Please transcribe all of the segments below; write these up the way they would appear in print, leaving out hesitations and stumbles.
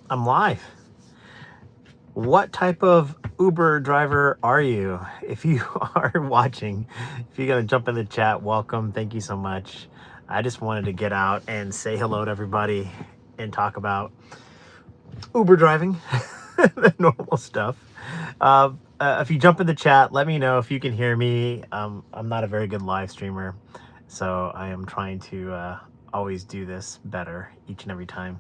I'm live. What type of Uber driver are you? If you are watching, if you're going to jump in the chat, welcome. Thank you so much. I just wanted to get out and say hello to everybody and talk about Uber driving, the normal stuff. If you jump in the chat, let me know if you can hear me. I'm not a very good live streamer, so I am trying to always do this better each and every time.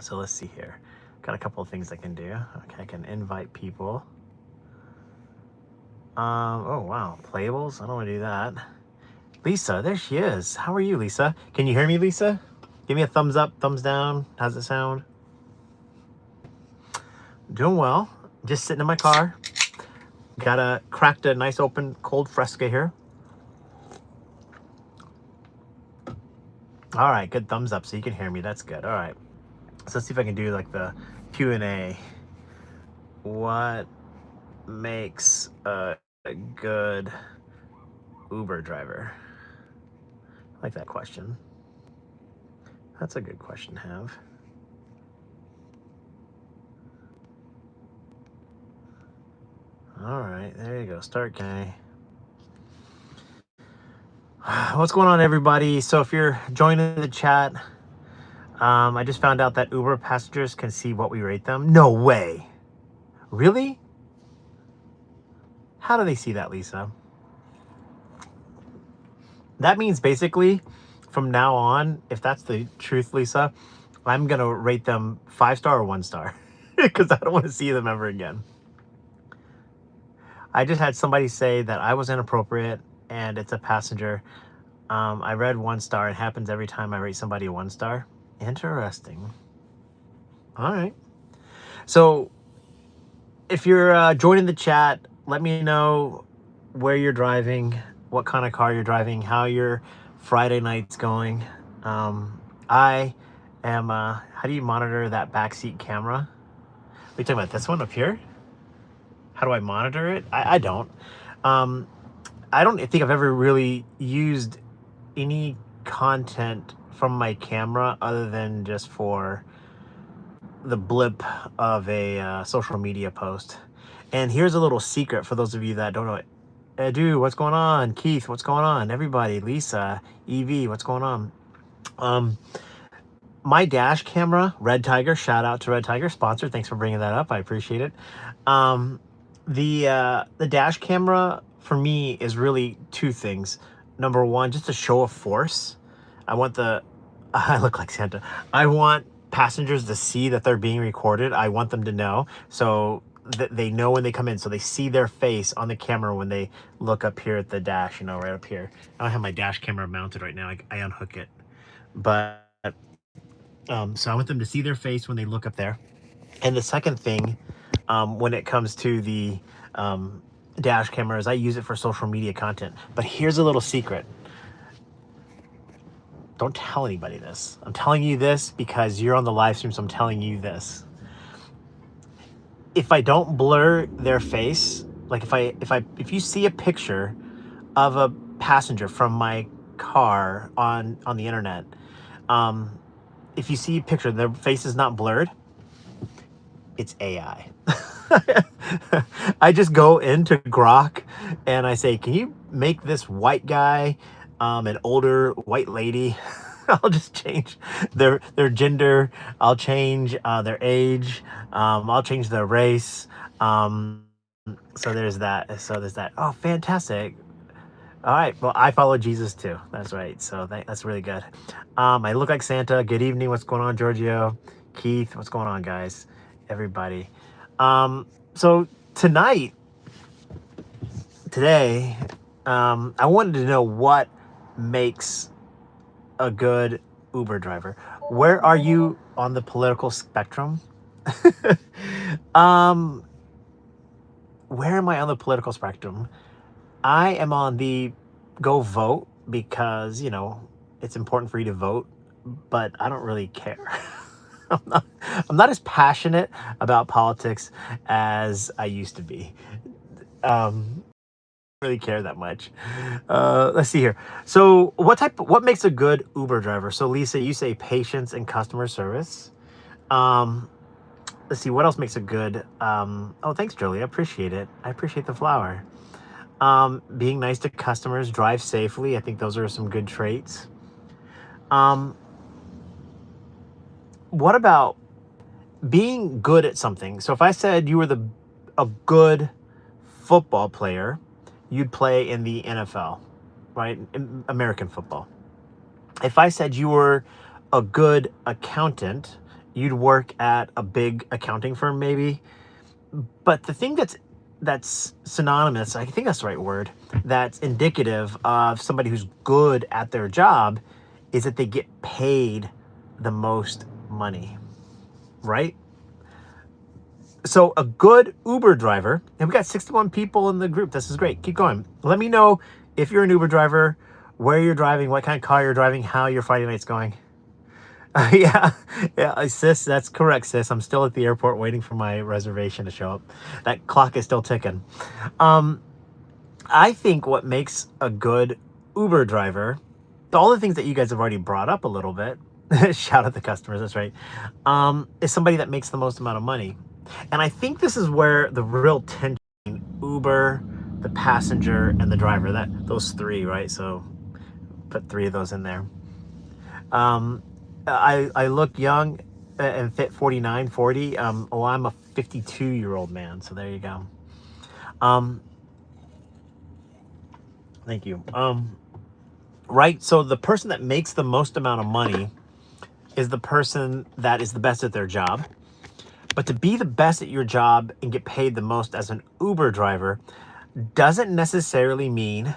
So let's see here. Got a couple of things I can do. Okay, I can invite people. Oh wow, playables. I don't want to do that. Lisa, there she is. How are you, Lisa? Can you hear me, Lisa? Give me a thumbs up, thumbs down. How's it sound? Doing well. Just sitting in my car. Cracked a nice open cold Fresca here. All right, good thumbs up so you can hear me. That's good. All right. So let's see if I can do like the Q&A. What makes a good Uber driver? I like that question. That's a good question to have. All right, there you go. Start Q&A. What's going on, everybody? So if you're joining the chat, I just found out that Uber passengers can see what we rate them. No way. Really? How do they see that, Lisa? That means basically from now on, if that's the truth, Lisa, I'm going to rate them 5-star or 1-star because I don't want to see them ever again. I just had somebody say that I was inappropriate and it's a passenger. I read 1-star. It happens every time I rate somebody a 1-star. Interesting. All right. So if you're joining the chat, let me know where you're driving, what kind of car you're driving, how your Friday night's going. I am, how do you monitor that backseat camera? Are you talking about this one up here? How do I monitor it? I don't. I don't think I've ever really used any content from my camera other than just for the blip of a social media post. And here's a little secret for those of you that don't know it. Edu, what's going on? Keith, what's going on? Everybody, Lisa, EV, what's going on? My dash camera, Red Tiger, shout out to Red Tiger, sponsor. Thanks for bringing that up. I appreciate it. The dash camera for me is really two things. Number one, just a show of force. I want I look like Santa. I want passengers to see that they're being recorded. I want them to know. So that they know when they come in. So they see their face on the camera when they look up here at the dash, right up here. I don't have my dash camera mounted right now. I unhook it. But so I want them to see their face when they look up there. And the second thing, when it comes to the dash cameras, I use it for social media content. But here's a little secret. Don't tell anybody this. I'm telling you this because you're on the live stream, so I'm telling you this. If I don't blur their face, like if you see a picture of a passenger from my car on the internet, if you see a picture, their face is not blurred, it's AI. I just go into Grok and I say, can you make this white guy an older white lady? I'll just change their gender. I'll change their age. I'll change their race. So there's that. Oh, fantastic. All right. Well, I follow Jesus too. That's right. So that's really good. I look like Santa. Good evening. What's going on, Giorgio? Keith, what's going on, guys? Everybody. So today, I wanted to know what makes a good Uber driver. Where are you on the political spectrum? Where am I on the political spectrum? I am on the go vote because, it's important for you to vote, but I don't really care. I'm not as passionate about politics as I used to be. Really care that much. Let's see here. So what makes a good Uber driver? So Lisa, you say patience and customer service. let's see, what else makes a good, oh, thanks, Julie. I appreciate it. I appreciate the flower. Being nice to customers, drive safely. I think those are some good traits. Um, what about being good at something? So if I said you were a good football player, you'd play in the NFL, right? In American football. If I said you were a good accountant, you'd work at a big accounting firm maybe. But the thing that's synonymous, I think that's the right word, that's indicative of somebody who's good at their job is that they get paid the most money, right? So a good Uber driver, and we got 61 people in the group. This is great. Keep going. Let me know if you're an Uber driver, where you're driving, what kind of car you're driving, how your Friday night's going. Yeah, yeah, sis, that's correct, sis. I'm still at the airport waiting for my reservation to show up. That clock is still ticking. Um, I think what makes a good Uber driver, all the things that you guys have already brought up a little bit, shout out the customers, that's right, is somebody that makes the most amount of money. And I think this is where the real tension between Uber, the passenger, and the driver, those three, right? So put three of those in there. I look young and fit 49, 40. Oh, I'm a 52-year-old man. So there you go. Thank you. Right. So the person that makes the most amount of money is the person that is the best at their job. But to be the best at your job and get paid the most as an Uber driver doesn't necessarily mean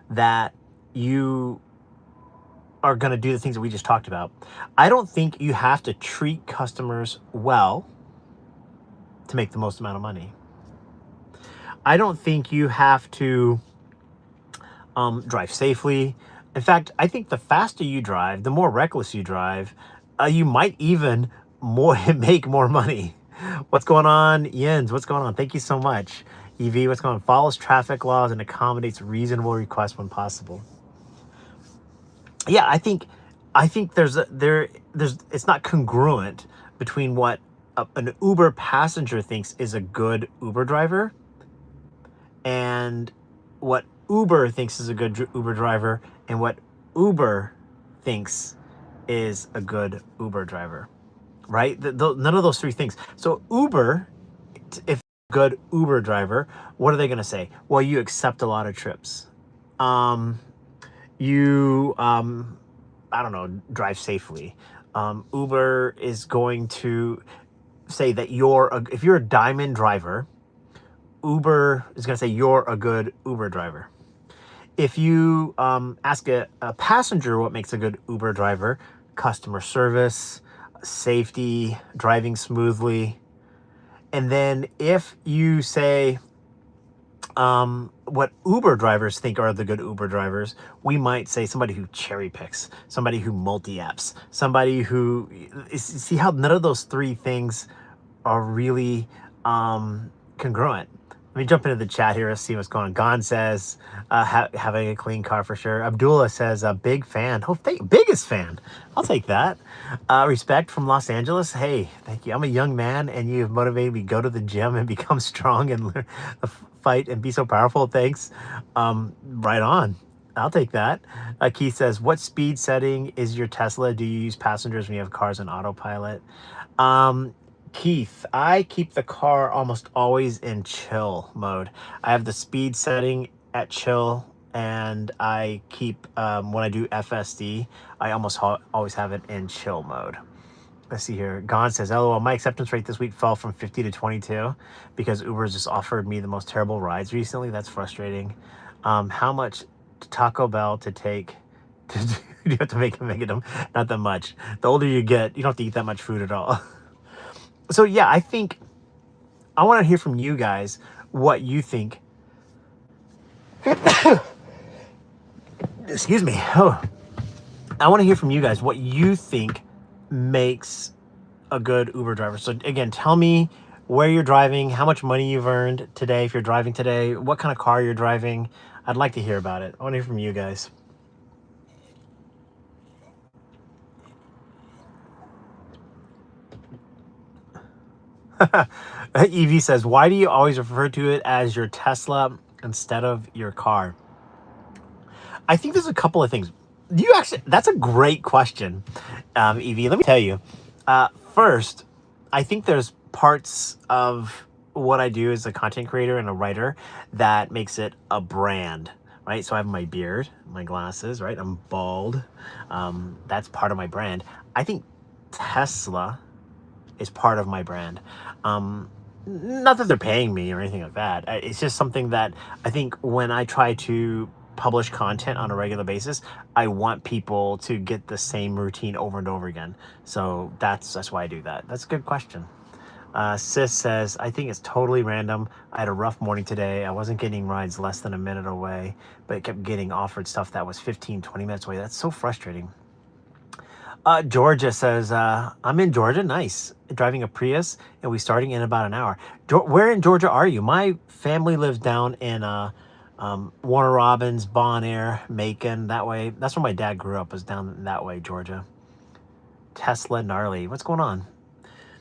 that you are going to do the things that we just talked about. I don't think you have to treat customers well to make the most amount of money. I don't think you have to drive safely. In fact, I think the faster you drive, the more reckless you drive, you might even make more money. What's going on, Jens? What's going on? Thank you so much. EV, what's going on? Follows traffic laws and accommodates reasonable requests when possible. Yeah, I think there's it's not congruent between what an Uber passenger thinks is a good Uber driver and what Uber thinks is a good Uber driver and what Uber thinks is a good Uber driver, right? None of those three things. So Uber, if good Uber driver, what are they going to say? Well, you accept a lot of trips. You I don't know, drive safely. Uber is going to say that if you're a diamond driver, Uber is going to say you're a good Uber driver. If you ask a passenger what makes a good Uber driver, customer service, safety, driving smoothly. And then if you say what Uber drivers think are the good Uber drivers, we might say somebody who cherry picks, somebody who multi-apps, somebody who see how none of those three things are really congruent. Let me jump into the chat here. Let's see what's going on. Gon says, having a clean car for sure. Abdullah says, a big fan. Oh, biggest fan. I'll take that. Respect from Los Angeles. Hey, thank you. I'm a young man and you've motivated me to go to the gym and become strong and learn the fight and be so powerful. Thanks. Right on. I'll take that. Keith says, what speed setting is your Tesla? Do you use passengers when you have cars on autopilot? Keith, I keep the car almost always in chill mode. I have the speed setting at chill, and I keep, when I do FSD, I almost always have it in chill mode. Let's see here. Gon says, LOL, my acceptance rate this week fell from 50 to 22 because Uber's just offered me the most terrible rides recently. That's frustrating. How much Taco Bell to take to do? You have to make them? Not that much. The older you get, you don't have to eat that much food at all. So yeah, I think I want to hear from you guys what you think. Excuse me. Oh, I want to hear from you guys what you think makes a good Uber driver. So again, tell me where you're driving, how much money you've earned today, if you're driving today, what kind of car you're driving. I'd like to hear about it. I want to hear from you guys. Evie says, why do you always refer to it as your Tesla instead of your car? I think there's a couple of things. You actually, that's a great question, Evie. Let me tell you. First, I think there's parts of what I do as a content creator and a writer that makes it a brand, right? So I have my beard, my glasses, right? I'm bald. That's part of my brand. I think Tesla is part of my brand. Not that they're paying me or anything like that. It's just something that I think when I try to publish content on a regular basis, I want people to get the same routine over and over again. So that's why I do that. That's a good question. Sis says, I think it's totally random. I had a rough morning today. I wasn't getting rides less than a minute away, but it kept getting offered stuff that was 15, 20 minutes away. That's so frustrating. Georgia says, I'm in Georgia. Nice. Driving a Prius, and we're starting in about an hour. Where in Georgia are you? My family lives down in Warner Robins, Bon Air, Macon, that way. That's where my dad grew up, was down that way, Georgia. Tesla gnarly. What's going on?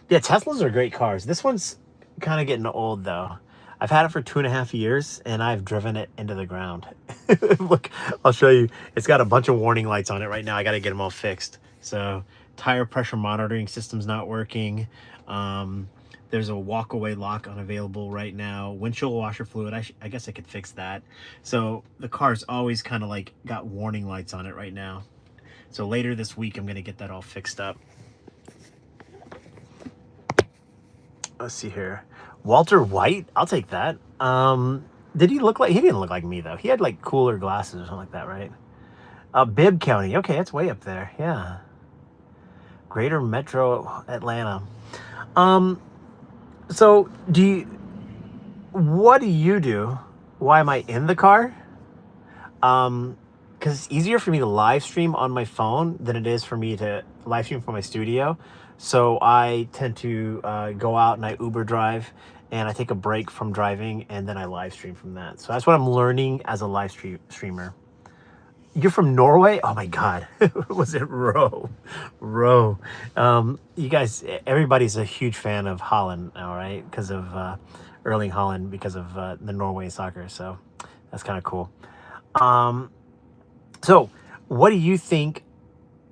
Yeah, Teslas are great cars. This one's kind of getting old, though. I've had it for 2.5 years, and I've driven it into the ground. Look, I'll show you. It's got a bunch of warning lights on it right now. I got to get them all fixed. So, tire pressure monitoring system's not working. There's a walk-away lock unavailable right now. Windshield washer fluid, I guess I could fix that. So, the car's always kind of like got warning lights on it right now. So, later this week, I'm going to get that all fixed up. Let's see here. Walter White, I'll take that. Did he look like, he didn't look like me though. He had like cooler glasses or something like that, right? Bibb County, okay, that's way up there, yeah. Greater Metro Atlanta. So what do you do? Why am I in the car? Because it's easier for me to live stream on my phone than it is for me to live stream from my studio. So I tend to go out and I Uber drive, and I take a break from driving, and then I live stream from that. So that's what I'm learning as a live streamer. You're from Norway? Oh my God. Was it Roe? Roe. You guys, everybody's a huge fan of Holland now, right? Because of Erling Haaland, because of the Norway soccer. So that's kind of cool. So what do you think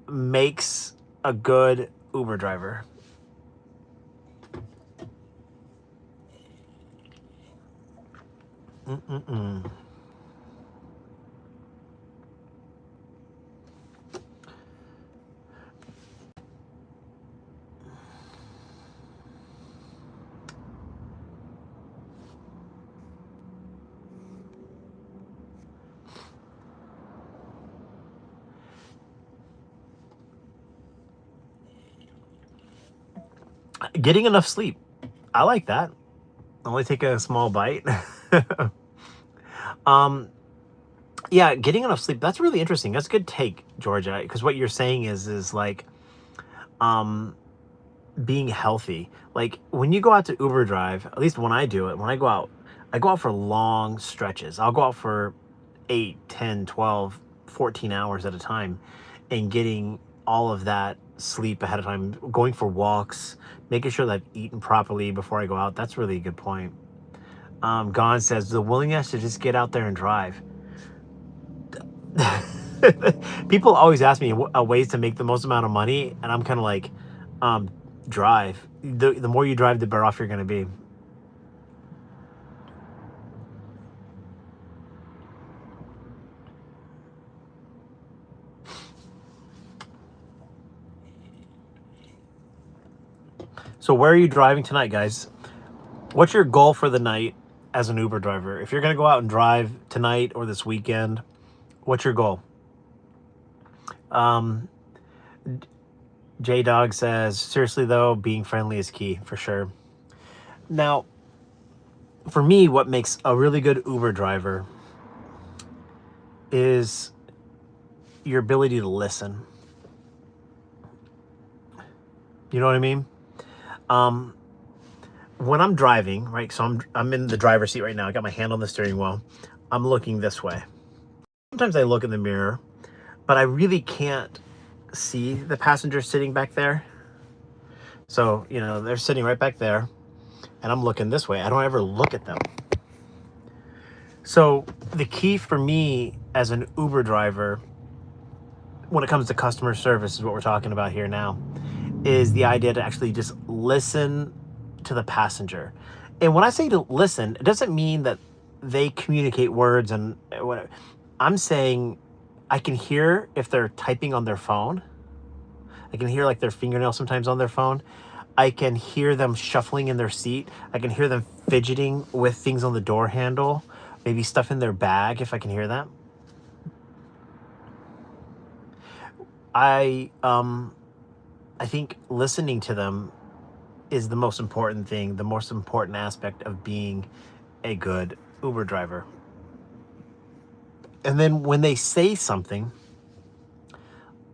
makes a good Uber driver? Getting enough sleep. I like that. Only take a small bite. Yeah, getting enough sleep. That's really interesting. That's a good take, Georgia, because what you're saying is like being healthy. Like when you go out to Uber drive, at least when I do it, when I go out for long stretches. I'll go out for 8, 10, 12, 14 hours at a time, and getting all of that sleep ahead of time, going for walks, making sure that I've eaten properly before I go out. That's really a good point. Gon says the willingness to just get out there and drive. People always ask me ways to make the most amount of money, and I'm kind of like, drive. The more you drive, the better off you're going to be. So where are you driving tonight, guys? What's your goal for the night as an Uber driver? If you're going to go out and drive tonight or this weekend, what's your goal? J-Dog says, seriously though, being friendly is key, for sure. Now, for me, what makes a really good Uber driver is your ability to listen. You know what I mean? When I'm driving, right? So I'm in the driver's seat right now. I got my hand on the steering wheel. I'm looking this way. Sometimes I look in the mirror, but I really can't see the passenger sitting back there. So, you know, they're sitting right back there. and I'm looking this way, I don't ever look at them. So the key for me as an Uber driver, when it comes to customer service, is what we're talking about here now, is the idea to actually just listen to the passenger. And when I say to listen, it doesn't mean that they communicate words and whatever. I'm saying I can hear if they're typing on their phone. I can hear like their fingernails sometimes on their phone. I can hear them shuffling in their seat. I can hear them fidgeting with things on the door handle, maybe stuff in their bag if I can hear that. I think listening to them is the most important thing, the most important aspect of being a good Uber driver. And then when they say something,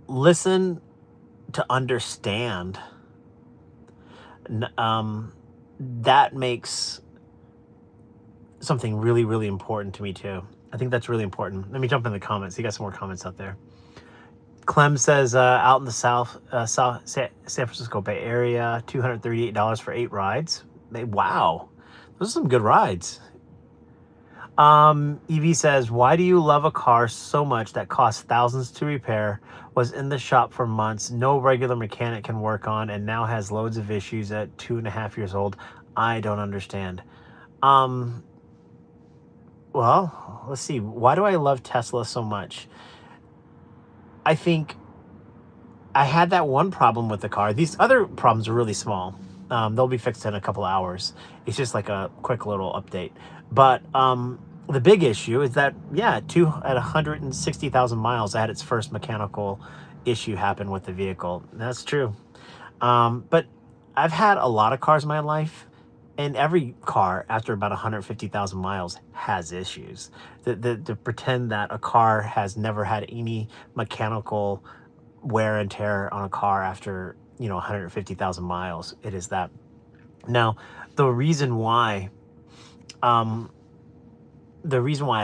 listen to understand. That makes something really, really important to me too. I think that's really important. Let me jump in the comments. You got some more comments out there. Clem says, out in the South San Francisco Bay Area, $238 for 8 rides. Wow, those are some good rides. Evie says, why do you love a car so much that costs thousands to repair, was in the shop for months, no regular mechanic can work on, and now has loads of issues at 2.5 years old? I don't understand. Well, let's see. Why do I love Tesla so much? I think I had that one problem with the car. These other problems are really small. They'll be fixed in a couple hours. It's just like a quick little update. But the big issue is that, yeah, at 160,000 miles, I had its first mechanical issue happen with the vehicle. That's true. But I've had a lot of cars in my life, and every car after about 150,000 miles has issues. To pretend that a car has never had any mechanical wear and tear on a car after 150,000 miles, it is that. Now, the reason why I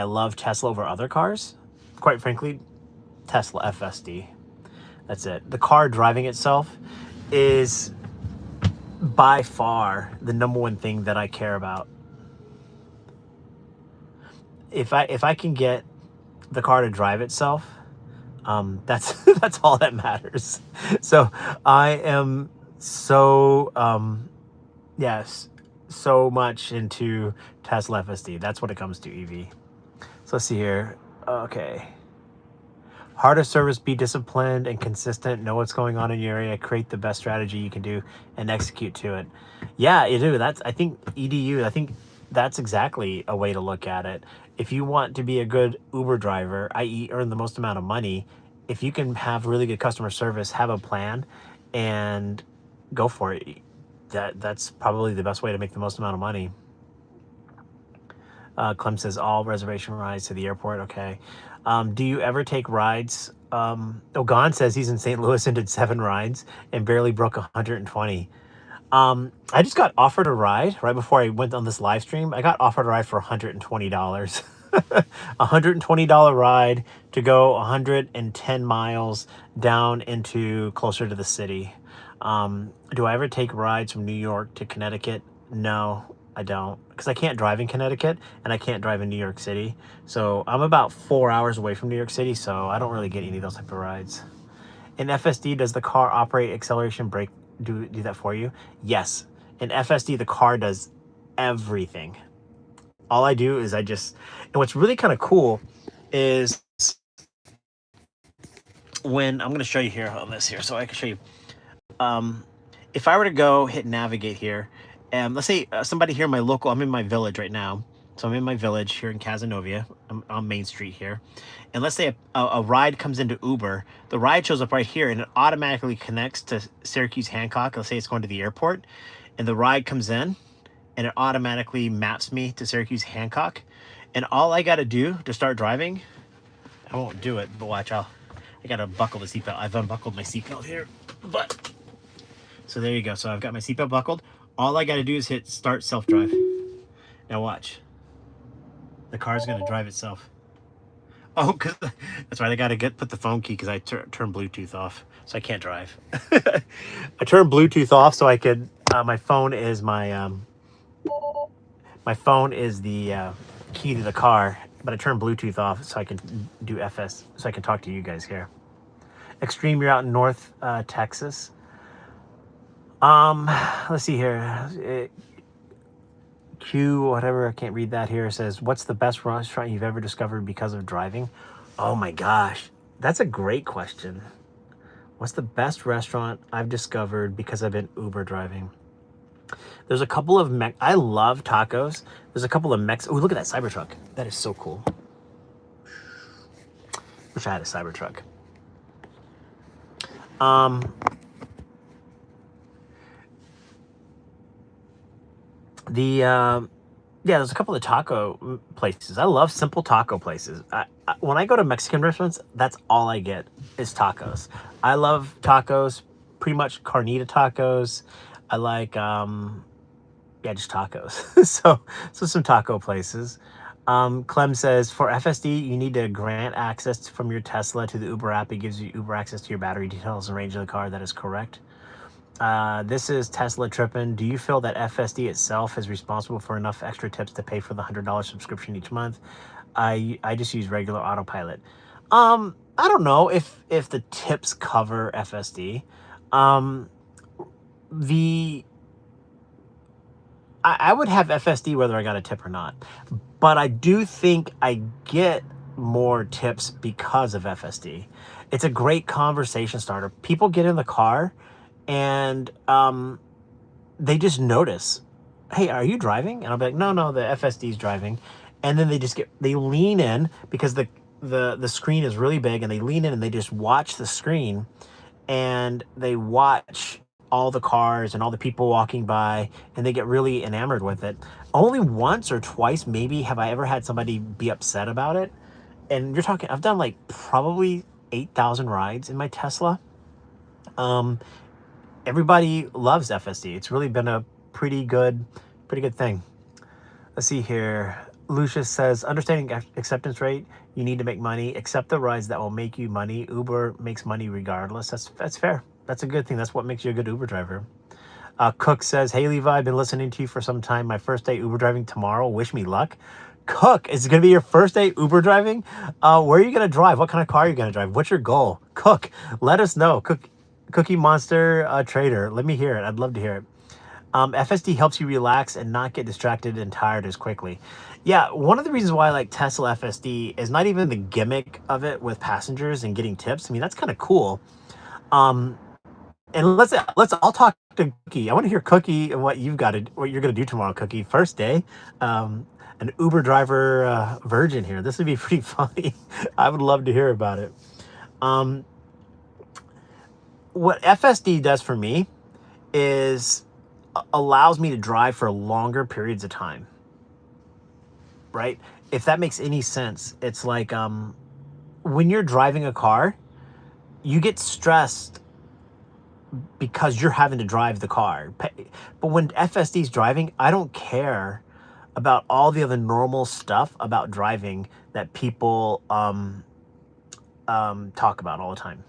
love Tesla over other cars, quite frankly, Tesla FSD. That's it. The car driving itself is by far the number one thing that I care about. If I can get the car to drive itself, that's that's all that matters. So I am so so much into Tesla FSD. That's what it comes to, EV. So let's see here. Okay. Heart of service, be disciplined and consistent, know what's going on in your area, create the best strategy you can do, and execute to it. Yeah, you do. I think that's exactly a way to look at it. If you want to be a good Uber driver, i.e. earn the most amount of money, if you can have really good customer service, have a plan, and go for it, that's probably the best way to make the most amount of money. Clem says, all reservation rides to the airport. Okay. Do you ever take rides? Ogan says he's in St. Louis and did 7 rides and barely broke 120. I just got offered a ride right before I went on this live stream. I got offered a ride for $120. $120 ride to go 110 miles down into closer to the city. Do I ever take rides from New York to Connecticut? No, I don't, because I can't drive in Connecticut and I can't drive in New York City. So I'm about 4 hours away from New York City, so I don't really get any of those type of rides. In FSD, does the car operate, acceleration, brake, do that for you? Yes. In FSD, the car does everything. All I do is and what's really kind of cool is when, I'm going to show you here on this here, so I can show you. If I were to go hit navigate here, and let's say somebody here in my local, I'm in my village right now. So I'm in my village here in Cazenovia. I'm on Main Street here. And let's say a ride comes into Uber. The ride shows up right here and it automatically connects to Syracuse Hancock. Let's say it's going to the airport. And the ride comes in and it automatically maps me to Syracuse Hancock. And all I got to do to start driving, I won't do it, but watch, I got to buckle the seatbelt. I've unbuckled my seatbelt here. But so there you go. So I've got my seatbelt buckled. All I got to do is hit start self-drive. Now watch. The car's going to drive itself. Oh, cause that's right. I got to put the phone key because I turned Bluetooth off. So I can't drive. I turned Bluetooth off so I could, my phone is my My phone is the key to the car, but I turn Bluetooth off so I can do FS, so I can talk to you guys here. Extreme, you're out in North Texas. Let's see here. Q, whatever, I can't read that here, says, what's the best restaurant you've ever discovered because of driving? Oh my gosh, that's a great question. What's the best restaurant I've discovered because I've been Uber driving? There's a couple of I love tacos. There's a couple of oh, look at that Cybertruck. That is so cool. Wish I had a Cybertruck. Yeah, there's a couple of taco places. I love simple taco places. When I go to Mexican restaurants, that's all I get is tacos. I love tacos, pretty much carnita tacos. I like, yeah, just tacos. so some taco places. Clem says, for FSD, you need to grant access from your Tesla to the Uber app. It gives you Uber access to your battery details and range of the car. That is correct. This is Tesla tripping. Do you feel that FSD itself is responsible for enough extra tips to pay for the $100 subscription each month? I just use regular autopilot. I don't know if the tips cover FSD. I would have FSD whether I got a tip or not, but I do think I get more tips because of FSD. It's a great conversation starter. People get in the car and they just notice, hey, are you driving? And I'll be like, no, the FSD's driving. And then they lean in because the screen is really big, and they lean in and they just watch the screen, and they watch all the cars and all the people walking by, and they get really enamored with it. Only once or twice maybe have I ever had somebody be upset about it. And you're talking, I've done like probably 8,000 rides in my Tesla. Everybody loves FSD. It's really been a pretty good thing. Let's see here. Lucius says, understanding acceptance rate, you need to make money. Accept the rides that will make you money. Uber makes money regardless. That's fair. That's a good thing. That's what makes you a good Uber driver. Cook says, hey, Levi, I've been listening to you for some time. My first day Uber driving tomorrow. Wish me luck. Cook, is it going to be your first day Uber driving? Where are you going to drive? What kind of car are you going to drive? What's your goal? Cook, let us know. Cookie Monster Trader, let me hear it. I'd love to hear it. FSD helps you relax and not get distracted and tired as quickly. Yeah, one of the reasons why I like Tesla FSD is not even the gimmick of it with passengers and getting tips. I mean, that's kind of cool. And I'll talk to Cookie. I want to hear Cookie and what you're gonna do tomorrow, Cookie. First day, an Uber driver virgin here. This would be pretty funny. I would love to hear about it. What FSD does for me is allows me to drive for longer periods of time. Right? If that makes any sense, it's like when you're driving a car, you get stressed because you're having to drive the car. But when FSD's driving, I don't care about all the other normal stuff about driving that people talk about all the time.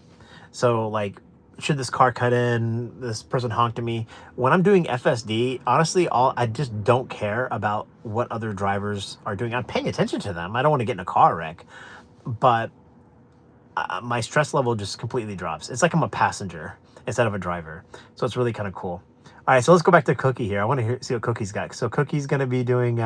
So like, should this car cut in? This person honked at me. When I'm doing FSD, honestly, I just don't care about what other drivers are doing. I'm paying attention to them. I don't want to get in a car wreck, but my stress level just completely drops. It's like I'm a passenger instead of a driver. So it's really kind of cool. All right, so let's go back to Cookie here. I want to see what Cookie's got. So Cookie's going to be doing,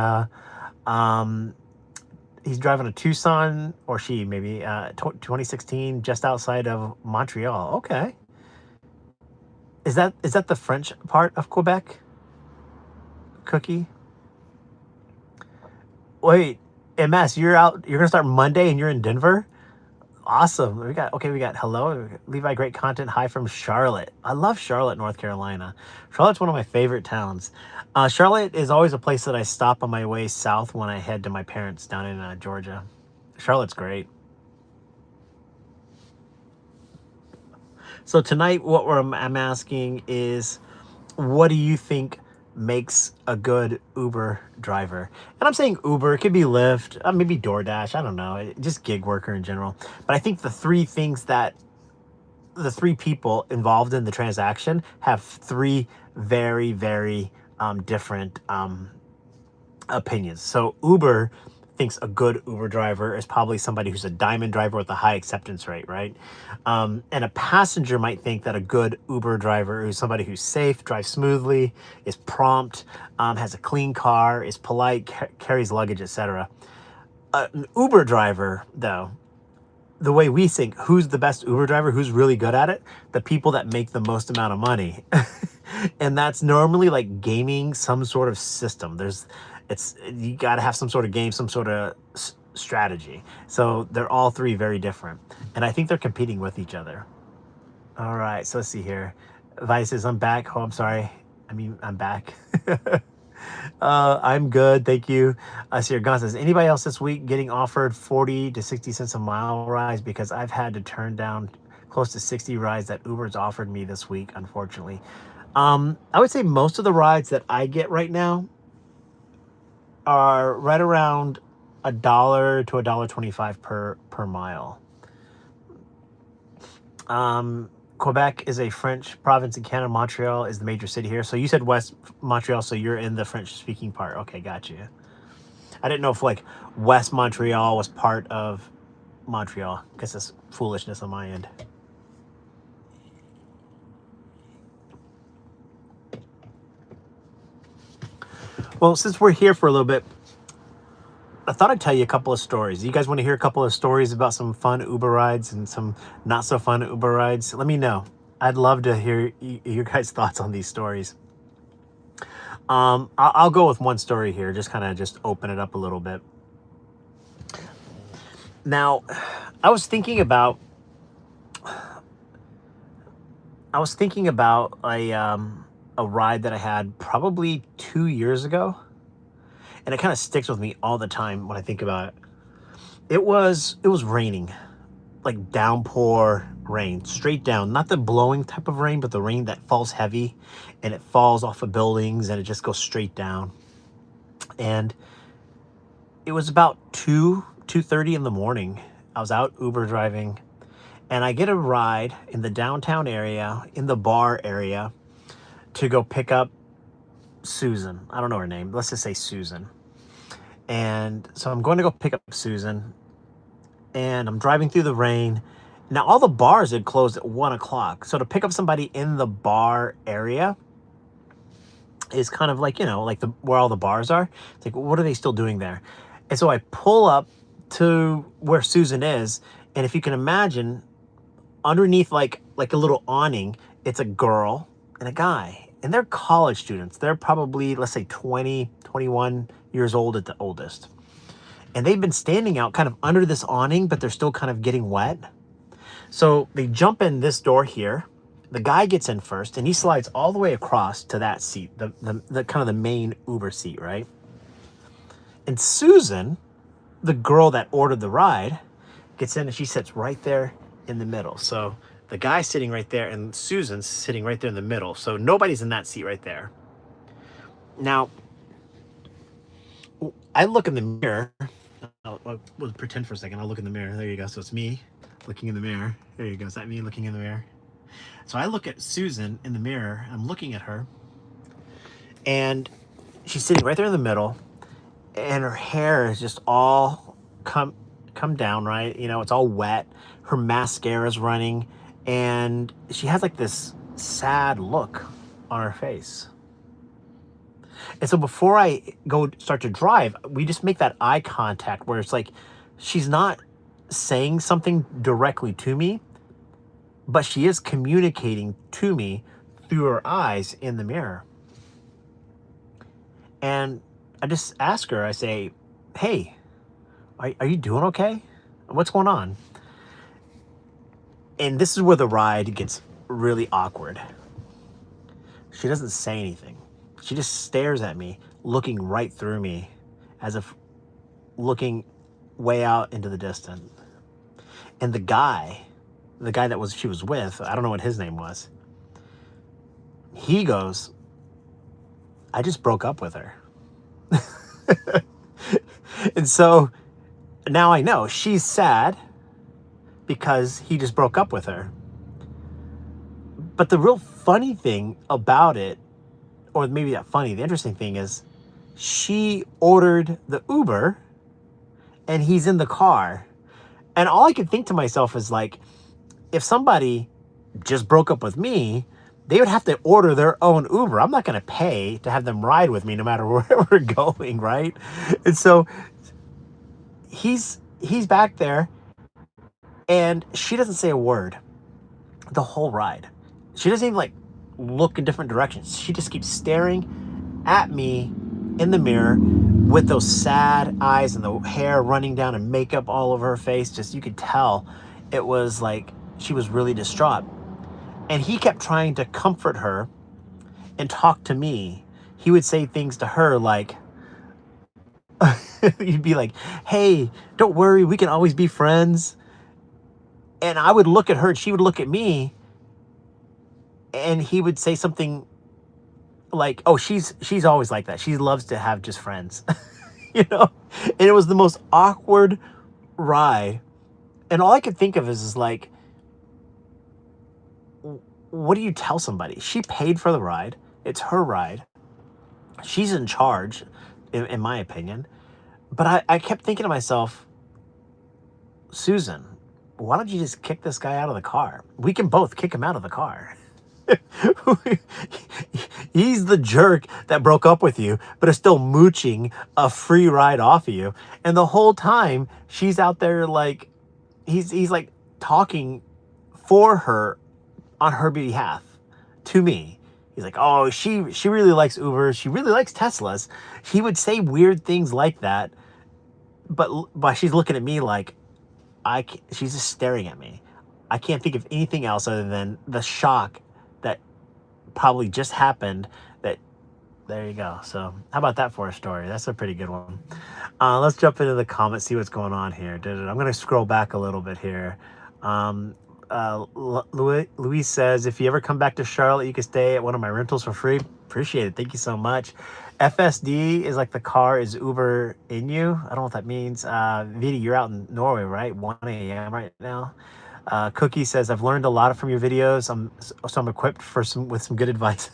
he's driving a Tucson, or she maybe, 2016, just outside of Montreal. Okay. Is that the French part of Quebec? Cookie? Wait, MS, you're gonna start Monday and you're in Denver? Awesome. We got hello, Levi, great content. Hi from Charlotte. I love Charlotte, North Carolina. Charlotte's one of my favorite towns. Charlotte is always a place that I stop on my way south when I head to my parents down in Georgia. Charlotte's great. So tonight, what I'm asking is, what do you think makes a good Uber driver? And I'm saying Uber, it could be Lyft, maybe DoorDash, I don't know, just gig worker in general. But I think the three things that the three people involved in the transaction have three very, very different opinions. So Uber thinks a good Uber driver is probably somebody who's a diamond driver with a high acceptance rate, right? And a passenger might think that a good Uber driver is somebody who's safe, drives smoothly, is prompt, has a clean car, is polite, carries luggage, etc. An Uber driver, though, the way we think, who's the best Uber driver, who's really good at it? The people that make the most amount of money. And that's normally like gaming some sort of system. You got to have some sort of game, some sort of strategy. So they're all three very different. And I think they're competing with each other. All right, so let's see here. Vice says, I'm back. Oh, I'm sorry. I'm back. I'm good, thank you. Sierra Gun says, anybody else this week getting offered 40 to 60 cents a mile rides? Because I've had to turn down close to 60 rides that Uber's offered me this week, unfortunately. I would say most of the rides that I get right now are right around $1 to $1.25 per mile. Quebec is a French province in Canada. Montreal is the major city here. So you said West Montreal, so you're in the French speaking part. Okay, got you. I didn't know if like West Montreal was part of Montreal. I guess that's foolishness on my end. Well, since we're here for a little bit, I thought I'd tell you a couple of stories. You guys want to hear a couple of stories about some fun Uber rides and some not so fun Uber rides? Let me know. I'd love to hear your guys' thoughts on these stories. I'll go with one story here, just kind of just open it up a little bit. Now, I was thinking about a ride that I had probably 2 years ago. And it kind of sticks with me all the time when I think about it. It was raining, like downpour rain, straight down, not the blowing type of rain, but the rain that falls heavy and it falls off of buildings and it just goes straight down. And it was about 2:30 in the morning. I was out Uber driving and I get a ride in the downtown area, in the bar area, to go pick up Susan. I don't know her name. Let's just say Susan. And so I'm going to go pick up Susan and I'm driving through the rain. Now all the bars had closed at 1 o'clock. So to pick up somebody in the bar area is kind of like, like where all the bars are. It's like, what are they still doing there? And so I pull up to where Susan is. And if you can imagine, underneath like a little awning, it's a girl and a guy. And they're college students. They're probably, let's say 20, 21 years old at the oldest. And they've been standing out kind of under this awning, but they're still kind of getting wet. So they jump in this door here. The guy gets in first and he slides all the way across to that seat, the kind of the main Uber seat, right? And Susan, the girl that ordered the ride, gets in and she sits right there in the middle. So the guy's sitting right there and Susan's sitting right there in the middle. So nobody's in that seat right there. Now, I look in the mirror. We'll pretend for a second. I'll look in the mirror. There you go. So it's me looking in the mirror. There you go. Is that me looking in the mirror? So I look at Susan in the mirror. I'm looking at her. And she's sitting right there in the middle. And her hair is just all come down, right? It's all wet. Her mascara's running. And she has like this sad look on her face. And so before I start to drive, we just make that eye contact where it's like she's not saying something directly to me, but she is communicating to me through her eyes in the mirror. And I just ask her, I say, hey, are you doing okay? What's going on? And this is where the ride gets really awkward. She doesn't say anything. She just stares at me, looking right through me, as if looking way out into the distance. And the guy that she was with, I don't know what his name was, he goes, I just broke up with her. And so now I know she's sad because he just broke up with her. But the real funny thing about it, or maybe not funny, the interesting thing is she ordered the Uber and he's in the car. And all I could think to myself is like, if somebody just broke up with me, they would have to order their own Uber. I'm not going to pay to have them ride with me no matter where we're going, right? And so he's back there and she doesn't say a word the whole ride. She doesn't even like look in different directions. She just keeps staring at me in the mirror with those sad eyes and the hair running down and makeup all over her face. Just, you could tell it was like she was really distraught. And he kept trying to comfort her and talk to me. He would say things to her like, he'd be like, hey, don't worry, we can always be friends. And I would look at her and she would look at me, and he would say something like, oh, she's always like that. She loves to have just friends, you know? And it was the most awkward ride. And all I could think of is like, what do you tell somebody? She paid for the ride. It's her ride. She's in charge, in my opinion. But I kept thinking to myself, Susan, why don't you just kick this guy out of the car? We can both kick him out of the car. He's the jerk that broke up with you, but is still mooching a free ride off of you. And the whole time she's out there like, he's like talking for her on her behalf to me. He's like, oh, she really likes Uber. She really likes Teslas. He would say weird things like that. But she's looking at me like, she's just staring at me. I can't think of anything else other than the shock that probably just happened. There you go. So how about that for a story? That's a pretty good one. Let's jump into the comments, see what's going on here. I'm going to scroll back a little bit here. Luis says, if you ever come back to Charlotte, you can stay at one of my rentals for free. Appreciate it. Thank you so much. FSD is like the car is Uber in you. I don't know what that means. Vidi, you're out in Norway, right? 1 a.m. right now. Cookie says, I've learned a lot from your videos. I'm equipped with some good advice.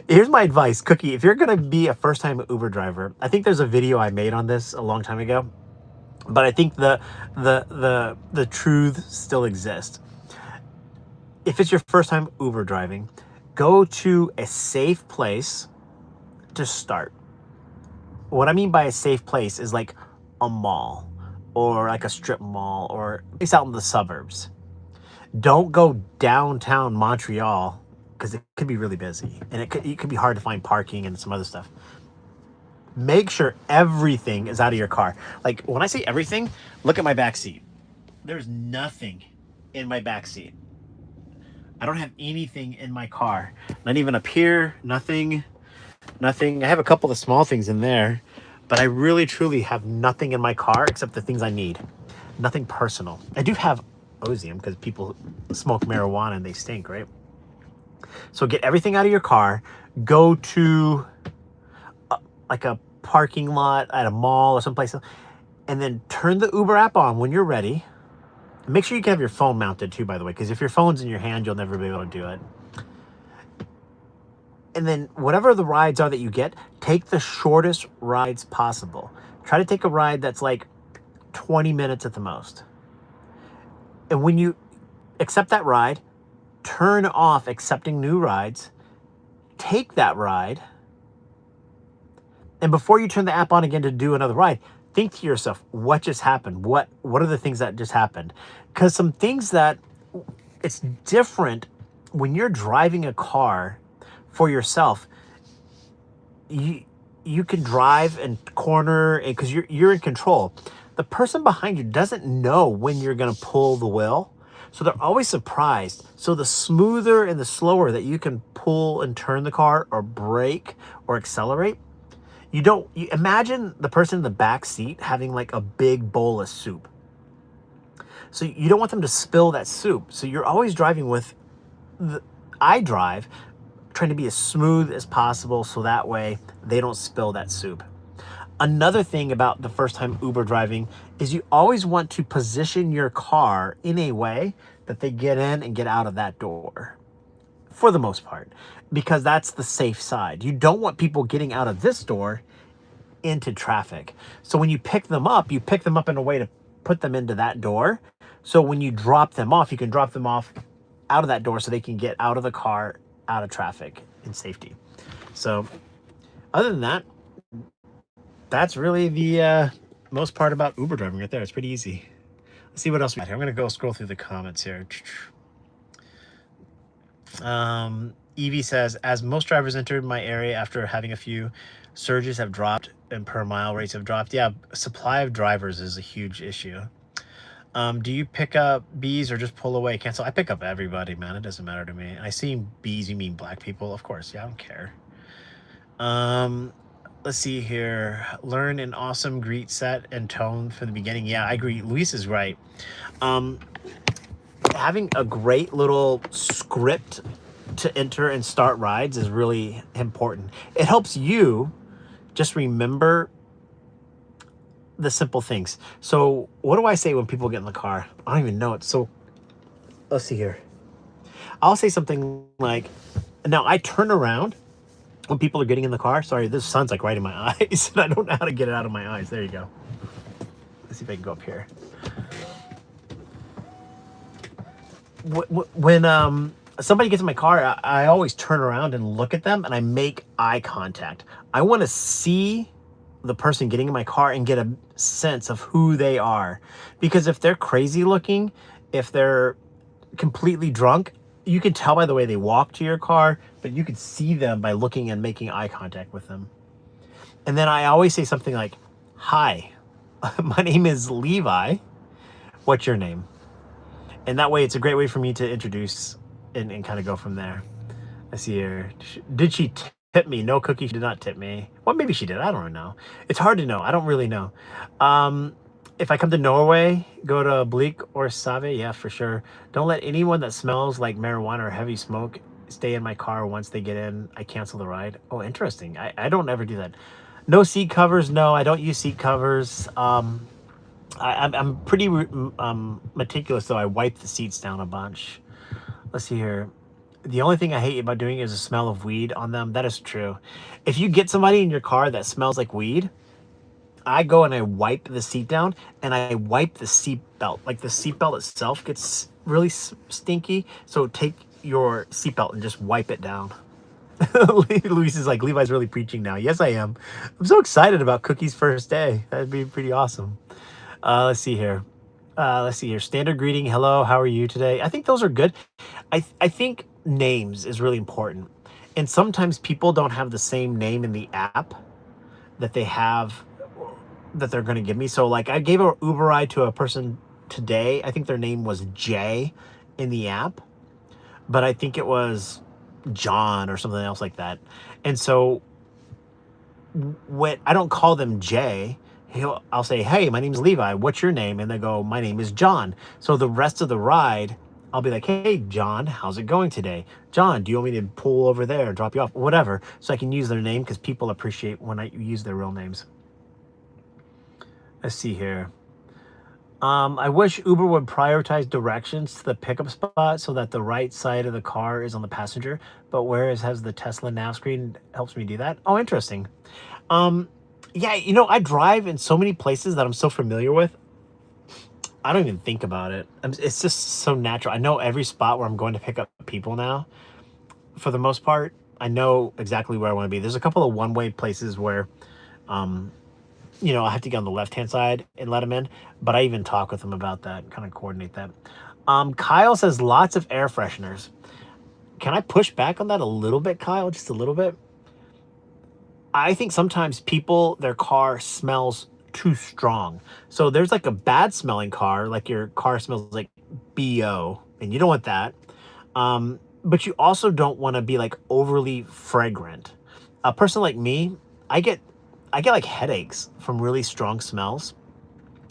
Here's my advice, Cookie. If you're going to be a first-time Uber driver, I think there's a video I made on this a long time ago, but I think the truth still exists. If it's your first time Uber driving, go to a safe place to start. What I mean by a safe place is like a mall, or like a strip mall, or a place out in the suburbs. Don't go downtown Montreal because it could be really busy and it could be hard to find parking and some other stuff. Make sure everything is out of your car. Like when I say everything, look at my back seat. There's nothing in my back seat. I don't have anything in my car. Not even up here, nothing. I have a couple of small things in there, but I really truly have nothing in my car except the things I need. Nothing personal. I do have Ozium because people smoke marijuana and they stink, right? So get everything out of your car. Go to like a parking lot at a mall or someplace, and then turn the Uber app on when you're ready. Make sure you can have your phone mounted too, by the way, because if your phone's in your hand, you'll never be able to do it. And then whatever the rides are that you get, take the shortest rides possible. Try to take a ride that's like 20 minutes at the most. And when you accept that ride, turn off accepting new rides, take that ride, and before you turn the app on again to do another ride, think to yourself, what just happened? What are the things that just happened? Because some things that it's different when you're driving a car for yourself. You can drive and corner because you're in control. The person behind you doesn't know when you're going to pull the wheel, so they're always surprised. So the smoother and the slower that you can pull and turn the car or brake or accelerate, you imagine the person in the back seat having like a big bowl of soup. So you don't want them to spill that soup. So you're always driving I drive trying to be as smooth as possible so that way they don't spill that soup. Another thing about the first time Uber driving is you always want to position your car in a way that they get in and get out of that door for the most part, because that's the safe side. You don't want people getting out of this door into traffic. So when you pick them up in a way to put them into that door. So when you drop them off, you can drop them off out of that door so they can get out of the car, out of traffic in safety. So other than that, that's really the most part about Uber driving right there. It's pretty easy. Let's see what else we got here. I'm going to go scroll through the comments here. Evie says, as most drivers entered my area after having a few, surges have dropped and per mile rates have dropped. Yeah, supply of drivers is a huge issue. Do you pick up Bs or just pull away, cancel? I pick up everybody, man. It doesn't matter to me. I see Bs, you mean black people? Of course. Yeah, I don't care. Let's see here. Learn an awesome greet set and tone from the beginning. Yeah, I agree. Luis is right. Having a great little script to enter and start rides is really important. It helps you just remember the simple things. So what do I say when people get in the car? I don't even know it. So let's see here. I'll say something like, now I turn around when people are getting in the car. Sorry, this sun's like right in my eyes and I don't know how to get it out of my eyes. There you go. Let's see if I can go up here. When somebody gets in my car, I always turn around and look at them and I make eye contact. I want to see the person getting in my car and get a sense of who they are. Because if they're crazy looking, if they're completely drunk, you can tell by the way they walk to your car, but you can see them by looking and making eye contact with them. And then I always say something like, hi, my name is Levi. What's your name? And that way it's a great way for me to introduce and kind of go from there. Let's see here. Did she tip me? No, Cookie, she did not tip me. Well, maybe she did. I don't know. It's hard to know. I don't really know. If I come to Norway, go to Bleak or Save, yeah, for sure. Don't let anyone that smells like marijuana or heavy smoke stay in my car. Once they get in, I cancel the ride. Oh, interesting. I don't ever do that. No seat covers. No, I don't use seat covers. I'm pretty meticulous, though. I wipe the seats down a bunch. Let's see here. The only thing I hate about doing is the smell of weed on them. That is true. If you get somebody in your car that smells like weed, I go and I wipe the seat down and I wipe the seat belt. Like the seat belt itself gets really stinky. So take your seat belt and just wipe it down. Luis is like, Levi's really preaching now. Yes, I am. I'm so excited about Cookie's first day. That'd be pretty awesome. Let's see here. Standard greeting. Hello, how are you today? I think those are good. I think names is really important. And sometimes people don't have the same name in the app that they have that they're going to give me. So like I gave an Uber ride to a person today. I think their name was Jay in the app, but I think it was John or something else like that. And so when I don't call them Jay, I'll say, hey, my name's Levi. What's your name? And they go, my name is John. So the rest of the ride, I'll be like, hey, John, how's it going today? John, do you want me to pull over there, drop you off, whatever, so I can use their name because people appreciate when I use their real names. Let's see here. I wish Uber would prioritize directions to the pickup spot so that the right side of the car is on the passenger, but whereas has the Tesla nav screen helps me do that. Oh, interesting. Yeah, you know, I drive in so many places that I'm so familiar with. I don't even think about it. It's just so natural. I know every spot where I'm going to pick up people now. For the most part, I know exactly where I want to be. There's a couple of one-way places where, you know, I have to get on the left-hand side and let them in. But I even talk with them about that and kind of coordinate that. Kyle says lots of air fresheners. Can I push back on that a little bit, Kyle? Just a little bit? I think sometimes people, their car smells too strong. So there's like a bad smelling car, like your car smells like BO, and you don't want that. But you also don't want to be like overly fragrant. A person like me, I get like headaches from really strong smells.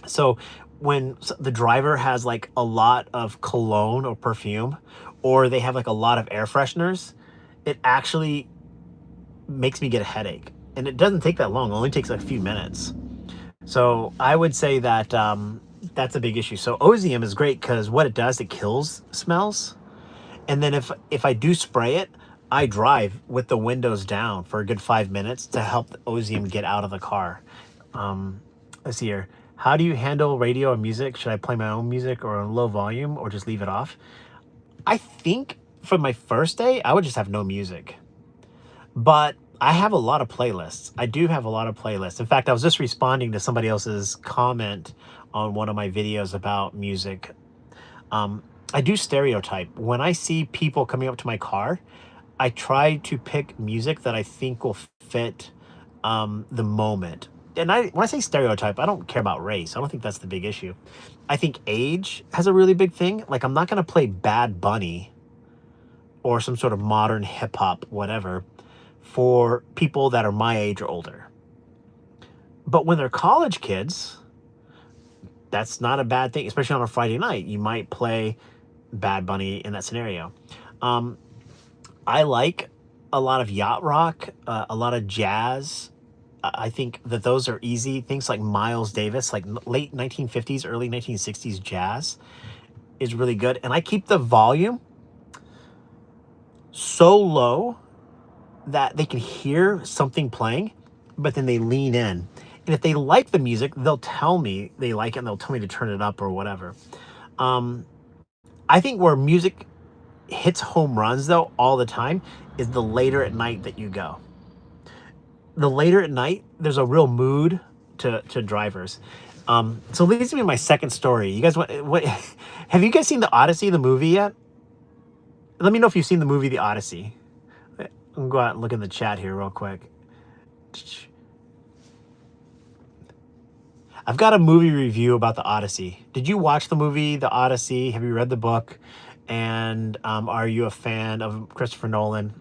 So when the driver has like a lot of cologne or perfume, or they have like a lot of air fresheners, it actually makes me get a headache. And it doesn't take that long. It only takes a few minutes. So I would say that that's a big issue. So Ozium is great because what it does, it kills smells. And then if I do spray it, I drive with the windows down for a good 5 minutes to help the ozone get out of the car. Um, let's see here. How do you handle radio or music? Should I play my own music or on low volume or just leave it off? I think for my first day, I would just have no music. But I have a lot of playlists. I do have a lot of playlists. In fact, I was just responding to somebody else's comment on one of my videos about music. Um, I do stereotype. When I see people coming up to my car, I try to pick music that I think will fit the moment. And when I say stereotype, I don't care about race. I don't think that's the big issue. I think age has a really big thing. Like, I'm not going to play Bad Bunny or some sort of modern hip hop, whatever, for people that are my age or older. But when they're college kids, that's not a bad thing, especially on a Friday night. You might play Bad Bunny in that scenario. I like a lot of yacht rock, a lot of jazz. I think that those are easy. Things like Miles Davis, like late 1950s, early 1960s jazz is really good. And I keep the volume so low that they can hear something playing, but then they lean in. And if they like the music, they'll tell me they like it and they'll tell me to turn it up or whatever. I think where music hits home runs, though, all the time is the later at night that you go. The later at night, there's a real mood to drivers. So leads me to my second story. You guys, what have you guys seen the Odyssey, the movie yet? Let me know if you've seen the movie The Odyssey. I'm gonna go out and look in the chat here real quick. I've got a movie review about The Odyssey. Did you watch the movie The Odyssey? Have you read the book? And are you a fan of Christopher Nolan?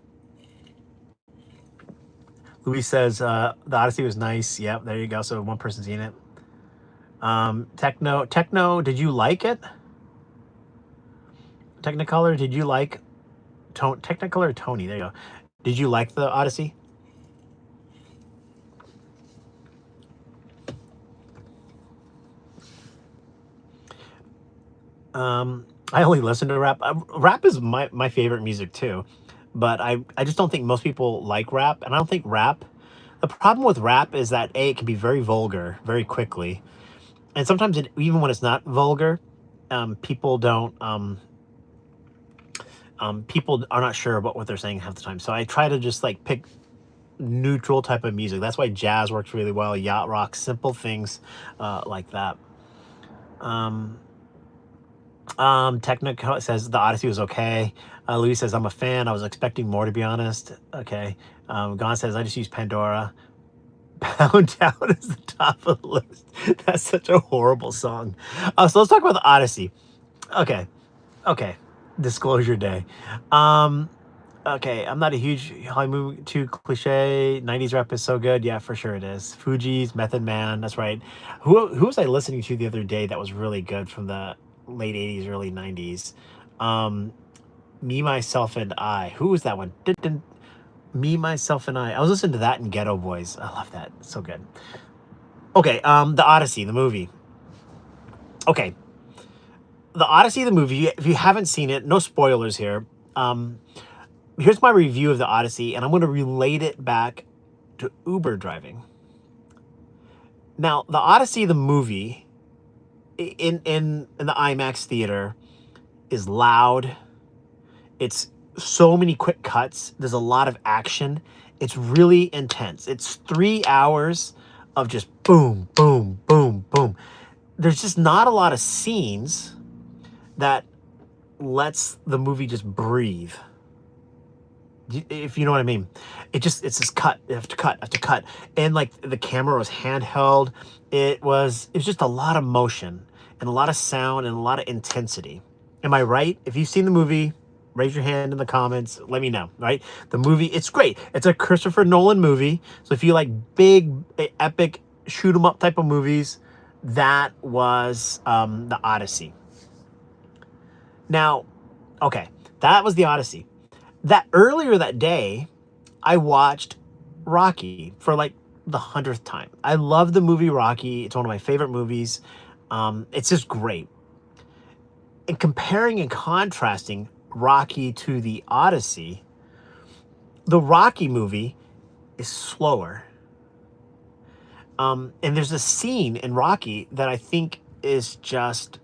Louis says The Odyssey was nice. Yep, there you go. So one person's seen it. Techno, did you like it? Technicolor, did you like Technicolor or Tony? There you go. Did you like the Odyssey? I only listen to rap. Rap is my favorite music too, but I just don't think most people like rap, and I don't think rap. The problem with rap is that it can be very vulgar very quickly, and sometimes even when it's not vulgar, people don't people are not sure about what they're saying half the time. So I try to just like pick neutral type of music. That's why jazz works really well, yacht rock, simple things like that. Technic says the Odyssey was okay. Louis says I'm a fan. I was expecting more, to be honest. Okay. Gon says I just use Pandora. Pound Down is the top of the list. That's such a horrible song. So let's talk about the Odyssey. Okay. Disclosure day. Okay, I'm not a huge Hollywood too cliche. 90s rap is so good. Yeah, for sure it is. Fugees, Method Man, that's right. Who was I listening to the other day that was really good from the late 80s, early 90s? Me, Myself, and I. Who was that one? Me, Myself, and I. I was listening to that in Ghetto Boys. I love that. So good. Okay, the Odyssey, the movie. Okay. The Odyssey, the movie, if you haven't seen it, no spoilers here. Here's my review of the Odyssey, and I'm going to relate it back to Uber driving. Now, the Odyssey, the movie, in the IMAX theater, is loud. It's so many quick cuts. There's a lot of action. It's really intense. It's 3 hours of just boom, boom, boom, boom. There's just not a lot of scenes that lets the movie just breathe, if you know what I mean. It's just cut after cut after cut, and like the camera was handheld. It was just a lot of motion and a lot of sound and a lot of intensity. Am I right? If you've seen the movie, raise your hand in the comments. Let me know. Right? The movie, it's great. It's a Christopher Nolan movie. So if you like big, epic, shoot 'em up type of movies, that was the Odyssey. Now, okay, that was the Odyssey. That earlier that day, I watched Rocky for like the 100th time. I love the movie Rocky. It's one of my favorite movies. It's just great. And comparing and contrasting Rocky to the Odyssey, the Rocky movie is slower. And there's a scene in Rocky that I think is just,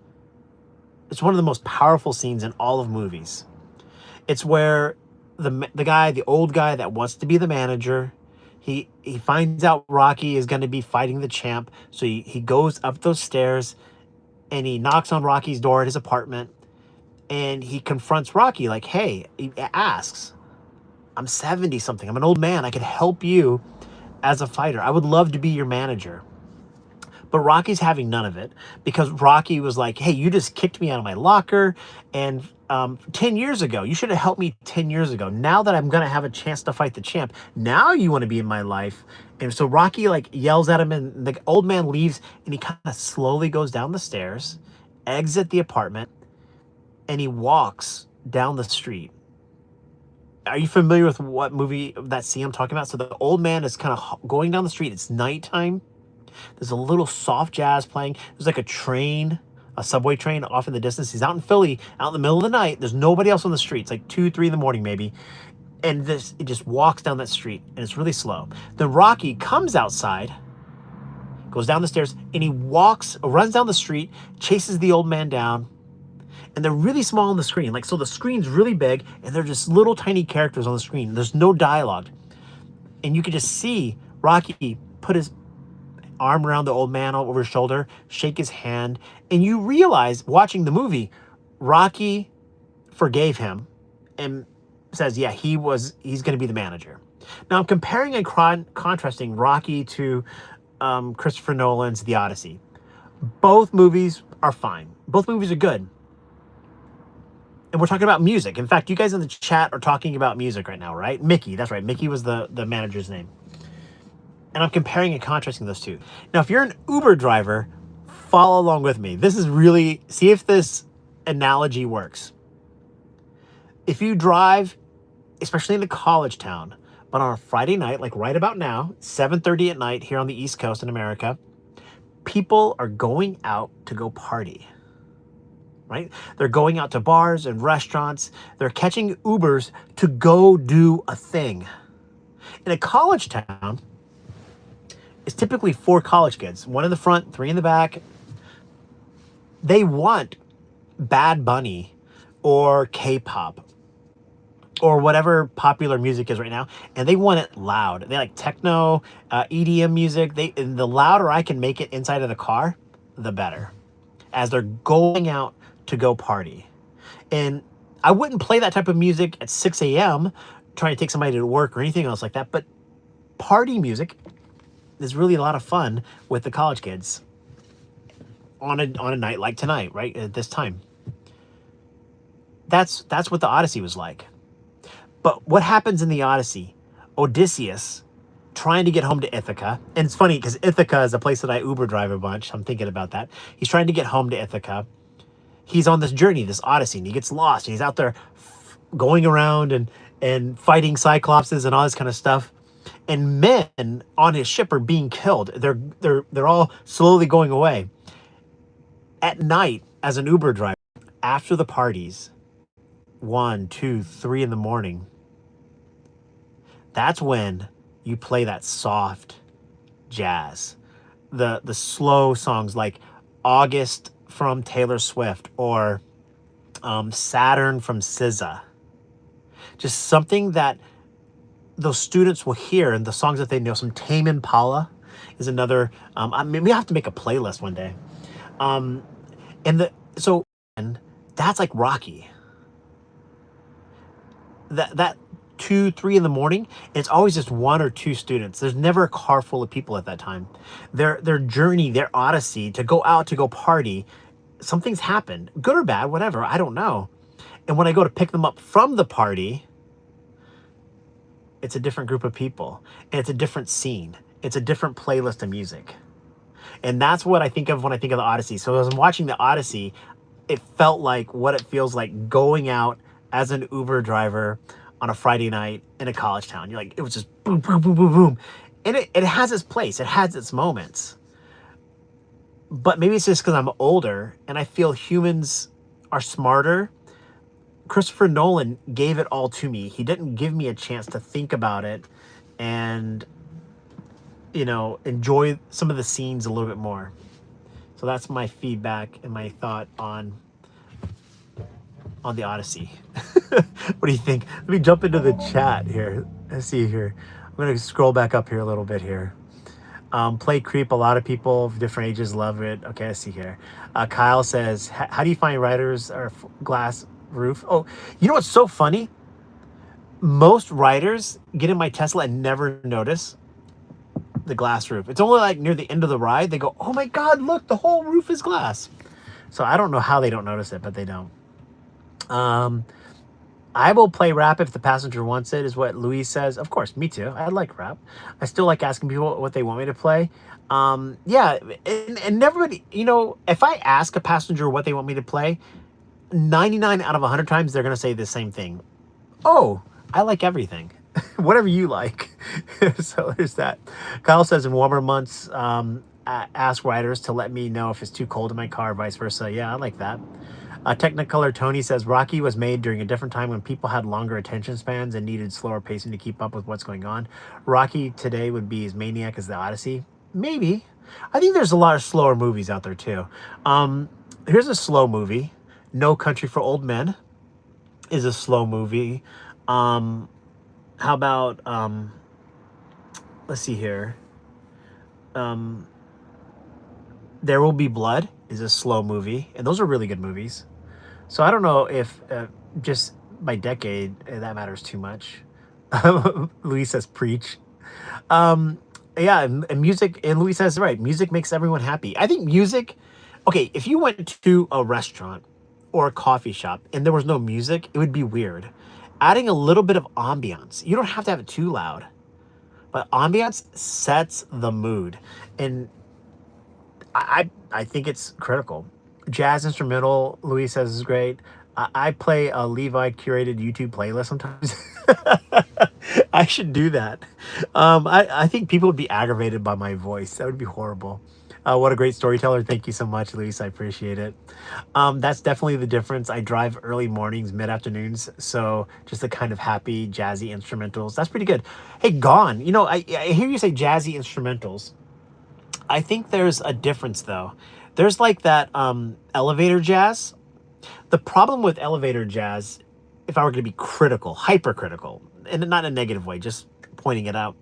it's one of the most powerful scenes in all of movies. It's where the old guy that wants to be the manager, he finds out Rocky is going to be fighting the champ. So he goes up those stairs and he knocks on Rocky's door at his apartment, and he confronts Rocky like, hey, he asks, I'm 70 something. I'm an old man. I could help you as a fighter. I would love to be your manager. But Rocky's having none of it, because Rocky was like, hey, you just kicked me out of my locker. And 10 years ago, you should have helped me 10 years ago. Now that I'm going to have a chance to fight the champ, now you want to be in my life. And so Rocky like yells at him, and the old man leaves, and he kind of slowly goes down the stairs, exit the apartment, and he walks down the street. Are you familiar with what movie, that scene I'm talking about? So the old man is kind of going down the street. It's nighttime. There's a little soft jazz playing. There's like a train, a subway train off in the distance. He's out in Philly, out in the middle of the night. There's nobody else on the street. It's like 2, 3 in the morning maybe. And it just walks down that street, and it's really slow. Then Rocky comes outside, goes down the stairs, and he runs down the street, chases the old man down. And they're really small on the screen. Like, so the screen's really big, and they're just little tiny characters on the screen. There's no dialogue. And you can just see Rocky put his arm around the old man over his shoulder, shake his hand. And you realize, watching the movie, Rocky forgave him and says, yeah, he's going to be the manager. Now, I'm comparing and contrasting Rocky to Christopher Nolan's The Odyssey. Both movies are fine. Both movies are good. And we're talking about music. In fact, you guys in the chat are talking about music right now, right? Mickey, that's right. Mickey was the manager's name. And I'm comparing and contrasting those two. Now, if you're an Uber driver, follow along with me. This is really, see if this analogy works. If you drive, especially in a college town, but on a Friday night, like right about now, 7:30 at night here on the East Coast in America, people are going out to go party. Right? They're going out to bars and restaurants. They're catching Ubers to go do a thing. In a college town, it's typically 4 college kids, 1 in the front, 3 in the back. They want Bad Bunny or K-pop or whatever popular music is right now, and they want it loud. They like techno, EDM music. And the louder I can make it inside of the car, the better, as they're going out to go party. And I wouldn't play that type of music at 6 a.m. trying to take somebody to work or anything else like that, but party music is really a lot of fun with the college kids on a night like tonight, right at this time. That's what the Odyssey was like. But what happens in the Odyssey? Odysseus trying to get home to Ithaca, and it's funny because Ithaca is a place that I Uber drive a bunch. I'm thinking about that. He's trying to get home to Ithaca. He's on this journey, this Odyssey, and he gets lost. And he's out there going around and fighting Cyclopses and all this kind of stuff. And men on his ship are being killed. They're all slowly going away. At night, as an Uber driver, after the parties, 1, 2, 3 in the morning, that's when you play that soft jazz, the slow songs like August from Taylor Swift or Saturn from SZA. Just something that those students will hear in the songs that they know. Some Tame Impala is another. We have to make a playlist one day. And that's like Rocky. That 2, 3 in the morning, it's always just 1 or 2 students. There's never a car full of people at that time. Their journey, their odyssey to go out to go party, something's happened, good or bad, whatever, I don't know. And when I go to pick them up from the party, it's a different group of people, and it's a different scene. It's a different playlist of music. And that's what I think of when I think of the Odyssey. So as I'm watching the Odyssey, it felt like what it feels like going out as an Uber driver on a Friday night in a college town. You're like, it was just boom, boom, boom, boom, boom. And it has its place. It has its moments. But maybe it's just because I'm older and I feel humans are smarter Christopher Nolan gave it all to me. He didn't give me a chance to think about it and, enjoy some of the scenes a little bit more. So that's my feedback and my thought on the Odyssey. What do you think? Let me jump into the chat here. Let's see here. I'm going to scroll back up here a little bit here. Play Creep. A lot of people of different ages love it. Okay, I see here. Kyle says, how do you find writers or glass roof? Oh, you know what's so funny? Most writers get in my Tesla and never notice the glass roof. It's only like near the end of the ride. They go, oh my God, look, the whole roof is glass. So I don't know how they don't notice it, but they don't. I will play rap if the passenger wants it, is what Louise says. Of course, me too. I like rap. I still like asking people what they want me to play. Yeah, and everybody, if I ask a passenger what they want me to play, 99 out of 100 times they're going to say the same thing. Oh, I like everything. Whatever you like. So there's that. Kyle says in warmer months, ask riders to let me know if it's too cold in my car, vice versa. Yeah, I like that. Technicolor Tony says Rocky was made during a different time when people had longer attention spans and needed slower pacing to keep up with what's going on. Rocky today would be as maniac as the Odyssey. Maybe. I think there's a lot of slower movies out there too. Here's a slow movie. No Country for Old Men is a slow movie. How about let's see here. There Will Be Blood is a slow movie, and those are really good movies. So I don't know if just by decade that matters too much. Louis says preach. Yeah, and music, and Louis says right, music makes everyone happy. I think music, okay, if you went to a restaurant or a coffee shop and there was no music, it would be weird. Adding a little bit of ambiance. You don't have to have it too loud, but ambiance sets the mood. And I think it's critical. Jazz instrumental, Louis says, is great. I play a Levi curated YouTube playlist sometimes. I should do that. I think people would be aggravated by my voice. That would be horrible. What a great storyteller. Thank you so much, Luis. I appreciate it. That's definitely the difference. I drive early mornings, mid-afternoons. So just the kind of happy, jazzy instrumentals. That's pretty good. Hey, Gone. I hear you say jazzy instrumentals. I think there's a difference, though. There's like that elevator jazz. The problem with elevator jazz, if I were going to be critical, hypercritical, and not in a negative way, just pointing it out,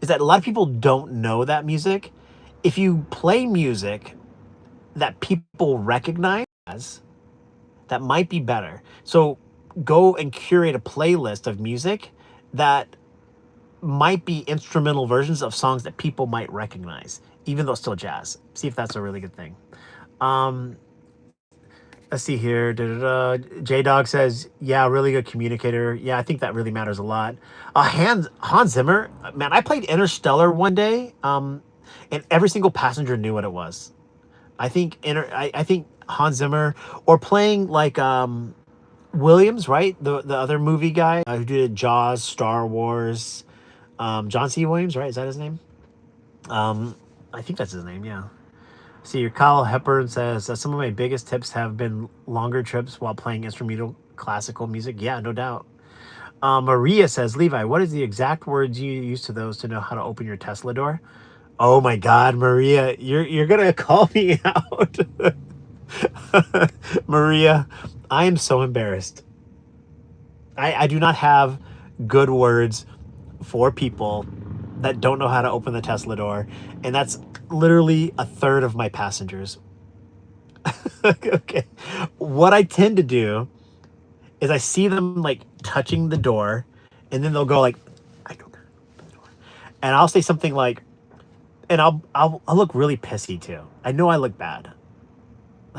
is that a lot of people don't know that music. If you play music that people recognize, that might be better. So go and curate a playlist of music that might be instrumental versions of songs that people might recognize, even though it's still jazz. See if that's a really good thing. Let's see here. J-Dog says, yeah, really good communicator. Yeah, I think that really matters a lot. Hans Zimmer, man, I played Interstellar one day, and every single passenger knew what it was. I think I think Hans Zimmer, or playing like Williams, right? The other movie guy who did Jaws, Star Wars, John C. Williams, right? Is that his name? I think that's his name, yeah. See, Kyle Hepburn says, some of my biggest tips have been longer trips while playing instrumental classical music. Yeah, no doubt. Maria says, Levi, what is the exact words you use to those to know how to open your Tesla door? Oh my God, Maria, you're gonna call me out. Maria, I am so embarrassed. I do not have good words for people that don't know how to open the Tesla door, and that's literally a third of my passengers. Okay. What I tend to do is I see them like touching the door, and then they'll go like, I don't know how to open the door. And I'll say something like, and I'll look really pissy too. I know I look bad,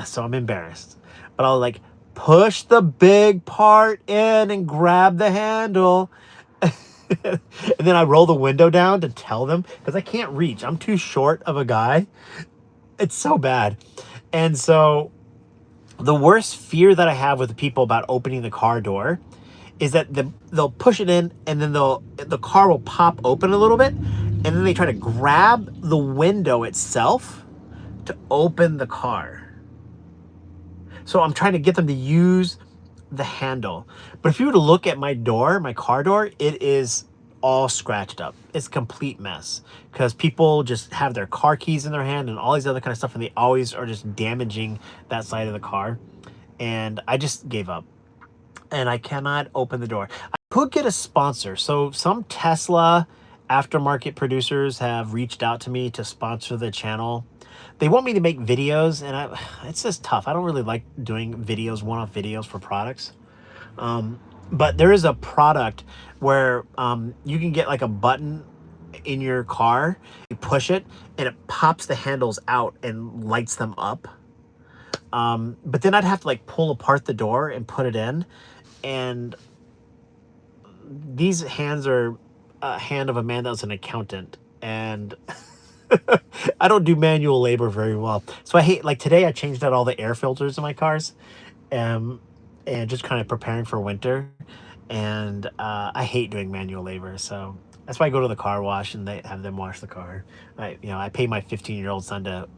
so I'm embarrassed. But I'll like push the big part in and grab the handle. And then I roll the window down to tell them, because I can't reach. I'm too short of a guy. It's so bad. And so the worst fear that I have with the people about opening the car door is that they'll push it in, and then the car will pop open a little bit, and then they try to grab the window itself to open the car. So I'm trying to get them to use the handle. But if you were to look at my door, my car door, it is all scratched up. It's a complete mess because people just have their car keys in their hand and all these other kind of stuff, and they always are just damaging that side of the car. And I just gave up, and I cannot open the door. I could get a sponsor. So some Tesla aftermarket producers have reached out to me to sponsor the channel. They want me to make videos, and it's just tough. I don't really like doing videos, one-off videos for products. But there is a product where you can get like a button in your car. You push it, and it pops the handles out and lights them up. But then I'd have to like pull apart the door and put it in. And these hands are a hand of a man that was an accountant. And I don't do manual labor very well. So I hate, like today I changed out all the air filters in my cars. And just kind of preparing for winter. And I hate doing manual labor. So that's why I go to the car wash and they have them wash the car. I pay my 15-year-old son to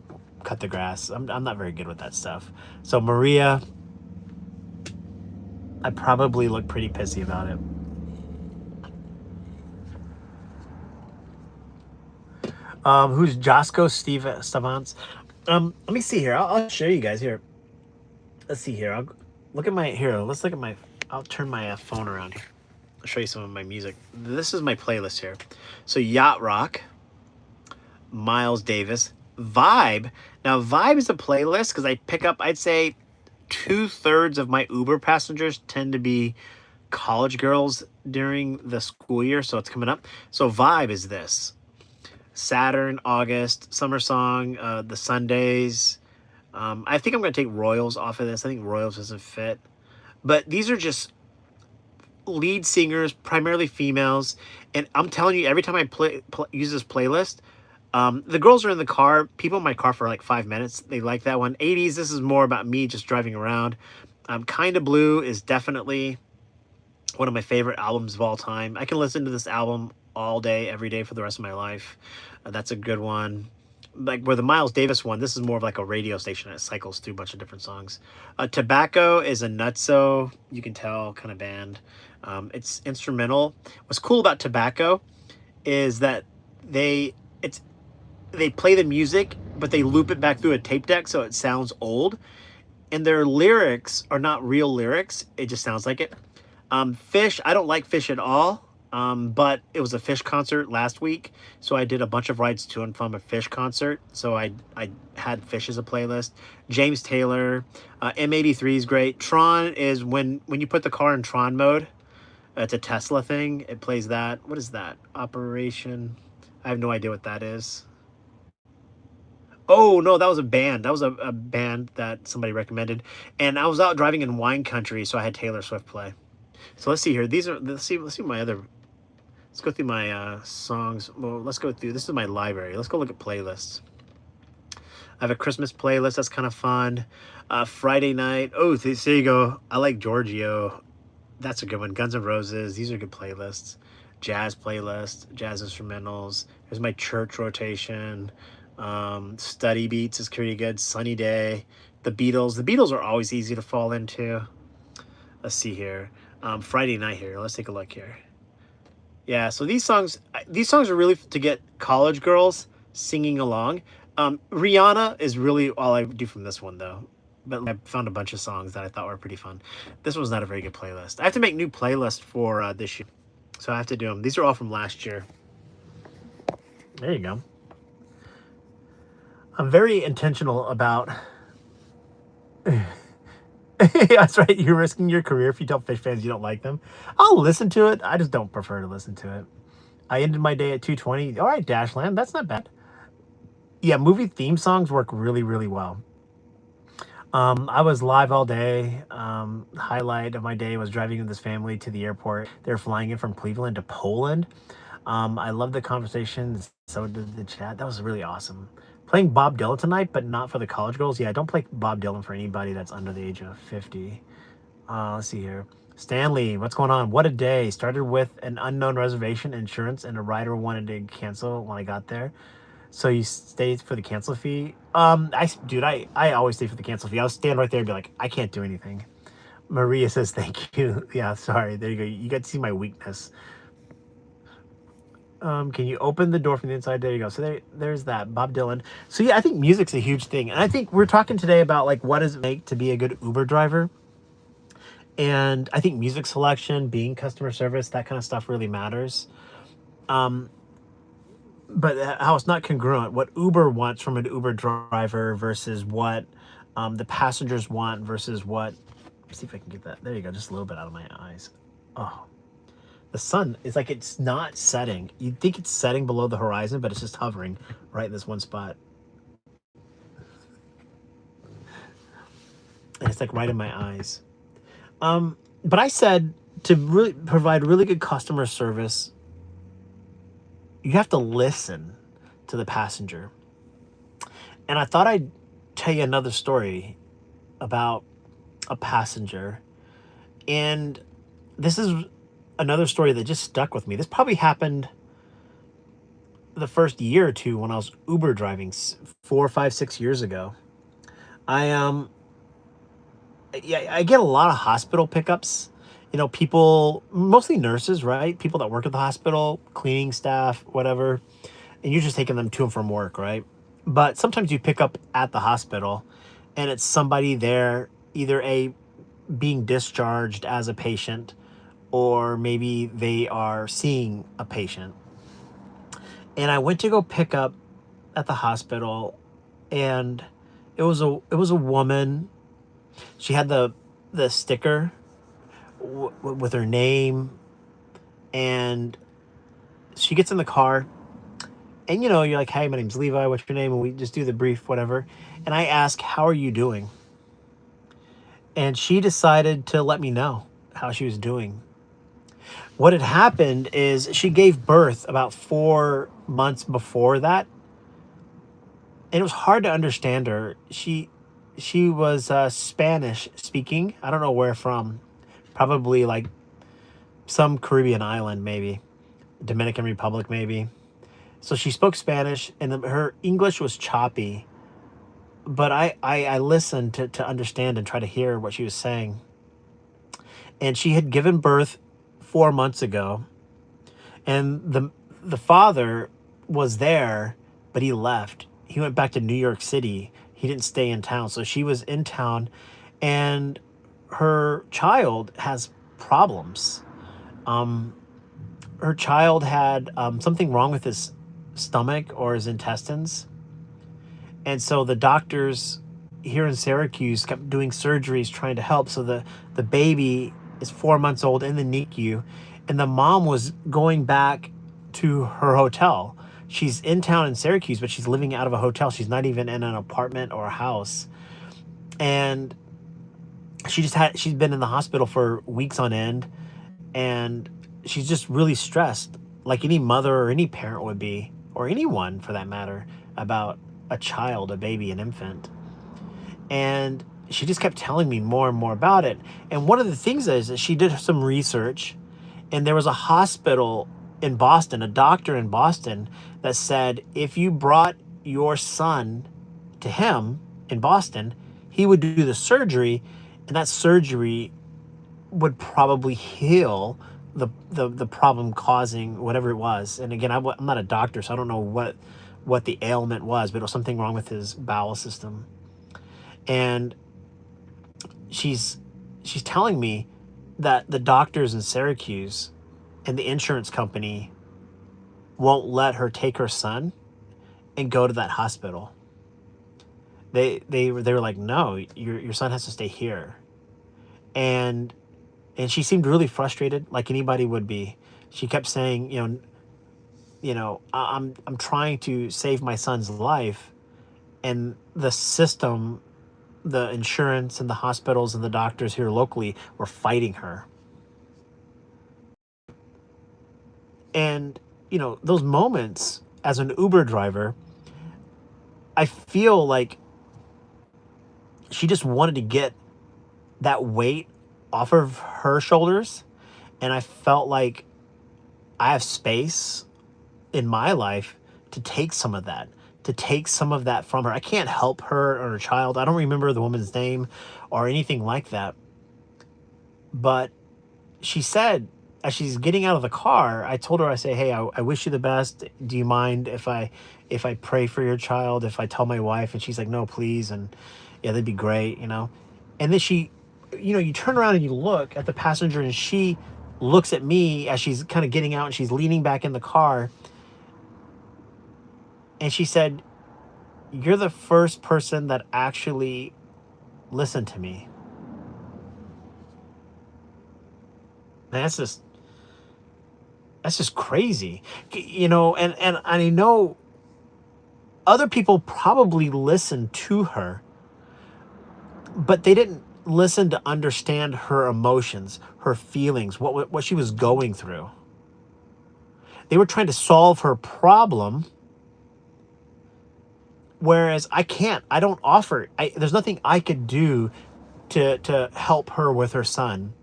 cut the grass. I'm not very good with that stuff. So Maria, I probably look pretty pissy about it. Who's Josco Stavans? Let me see here. I'll show you guys here. Let's see here. Look at my here. Let's look at my. I'll turn my phone around here. I'll show you some of my music. This is my playlist here. So Yacht Rock, Miles Davis, Vibe. Now Vibe is a playlist because I pick up. I'd say 2/3 of my Uber passengers tend to be college girls during the school year, so it's coming up. So Vibe is this. Saturn, August, Summer Song, The Sundays. I think I'm going to take Royals off of this. I think Royals doesn't fit. But these are just lead singers, primarily females. And I'm telling you, every time I use this playlist, the girls are in the car. People in my car for like 5 minutes. They like that one. 80s, this is more about me just driving around. Kinda Blue is definitely one of my favorite albums of all time. I can listen to this album all day, every day for the rest of my life. That's a good one. Like where the Miles Davis one, this is more of like a radio station that cycles through a bunch of different songs. Tobacco is a nutso, you can tell, kind of band. It's instrumental. What's cool about Tobacco is that they play the music, but they loop it back through a tape deck so it sounds old. And their lyrics are not real lyrics. It just sounds like it. Fish, I don't like Fish at all. But it was a Fish concert last week, so I did a bunch of rides to and from a Fish concert. So I had Fish as a playlist. James Taylor, M83 is great. Tron is when you put the car in Tron mode. It's a Tesla thing. It plays that. What is that? Operation. I have no idea what that is. Oh no, that was a band. That was a band that somebody recommended, and I was out driving in wine country, so I had Taylor Swift play. So let's see here. Let's see my other. Let's go through my songs. Well, let's go through. This is my library. Let's go look at playlists. I have a Christmas playlist. That's kind of fun. Friday night. Oh, there you go. I like Giorgio. That's a good one. Guns N' Roses. These are good playlists. Jazz playlist. Jazz instrumentals. Here's my church rotation. Study beats is pretty good. Sunny Day. The Beatles. The Beatles are always easy to fall into. Let's see here. Friday night here. Let's take a look here. Yeah, so these songs are really to get college girls singing along. Rihanna is really all I do from this one, though. But I found a bunch of songs that I thought were pretty fun. This was not a very good playlist. I have to make new playlists for this year. So I have to do them. These are all from last year. There you go. I'm very intentional about... That's right. You're risking your career if you tell Fish fans you don't like them. I'll listen to it. I just don't prefer to listen to it. I ended my day at 2:20. All right, Dashland. That's not bad. Yeah, movie theme songs work really, really well. I was live all day. Highlight of my day was driving with this family to the airport. They're flying in from Cleveland to Poland. I loved the conversations. So did the chat. That was really awesome. Playing Bob Dylan tonight, but not for the college girls. Yeah, don't play Bob Dylan for anybody that's under the age of 50. Let's see here. Stanley, what's going on? What a day. Started with an unknown reservation insurance, and a rider wanted to cancel when I got there. So you stayed for the cancel fee? I always stay for the cancel fee. I'll stand right there and be like, I can't do anything. Maria says thank you. Yeah, sorry. There you go. You got to see my weakness. Can you open the door from the inside? There you go. So there's that. Bob Dylan. So yeah, I think music's a huge thing. And I think we're talking today about like what does it make to be a good Uber driver? And I think music selection, being customer service, that kind of stuff really matters. Um, but how it's not congruent. What Uber wants from an Uber driver versus what the passengers want versus what. Let's see if I can get that. There you go. Just a little bit out of my eyes. Oh, the sun is like it's not setting. You'd think it's setting below the horizon, but it's just hovering right in this one spot. And it's like right in my eyes. But I said to really provide really good customer service, you have to listen to the passenger. And I thought I'd tell you another story about a passenger. And this is another story that just stuck with me. This probably happened the first year or two when I was Uber driving 4, 5, 6 years ago. I yeah, I get a lot of hospital pickups. You know, people, mostly nurses, right? People that work at the hospital, cleaning staff, whatever. And you're just taking them to and from work, right? But sometimes you pick up at the hospital and it's somebody there, either a being discharged as a patient or maybe they are seeing a patient. And I went to go pick up at the hospital and it was a woman. She had the sticker with her name, and she gets in the car, and you know, you're like, "Hey, my name's Levi. What's your name?" And we just do the brief, whatever. And I ask, "How are you doing?" And she decided to let me know how she was doing. What had happened is she gave birth about 4 months before that, and it was hard to understand her. She was Spanish speaking. I don't know where from. Probably like some Caribbean island, maybe Dominican Republic, maybe. So she spoke Spanish, and her English was choppy. But I listened to understand and try to hear what she was saying. And she had given birth 4 months ago, and the father was there, but he left. He went back to New York City. He didn't stay in town, so she was in town, and her child has problems. Um, Her child had something wrong with his stomach or his intestines, and so the doctors here in Syracuse kept doing surgeries trying to help. So the baby is 4 months old in the NICU, and the mom was going back to her hotel. She's in town in Syracuse, but she's living out of a hotel. She's not even in an apartment or a house. And she's been in the hospital for weeks on end, and she's just really stressed, like any mother or any parent would be, or anyone for that matter, about a child, a baby, an infant. And she just kept telling me more and more about it. And one of the things is that she did some research, and there was a hospital in Boston, a doctor in Boston, that said if you brought your son to him in Boston, he would do the surgery, and that surgery would probably heal the problem causing whatever it was. And again, I'm not a doctor, so I don't know what the ailment was, but it was something wrong with his bowel system. And she's she's telling me that the doctors in Syracuse and the insurance company won't let her take her son and go to that hospital. They were like, no, your son has to stay here. And she seemed really frustrated, like anybody would be. She kept saying, I'm trying to save my son's life, and the system, the insurance and the hospitals and the doctors here locally were fighting her. And those moments as an Uber driver, I feel like she just wanted to get that weight off of her shoulders, and I felt like I have space in my life to take some of that, from her. I can't help her or her child. I don't remember the woman's name or anything like that. But she said, as she's getting out of the car, I told her, I say, hey, I wish you the best. Do you mind if I pray for your child, if I tell my wife? And she's like, no, please. And yeah, that'd be great, you know. And then she, you turn around and you look at the passenger, and she looks at me as she's kind of getting out, and she's leaning back in the car, and she said, you're the first person that actually listened to me. And that's just crazy. And I know other people probably listened to her, but they didn't listen to understand her emotions, her feelings, what she was going through. They were trying to solve her problem, whereas I can't. I don't offer. There's nothing I could do to help her with her son.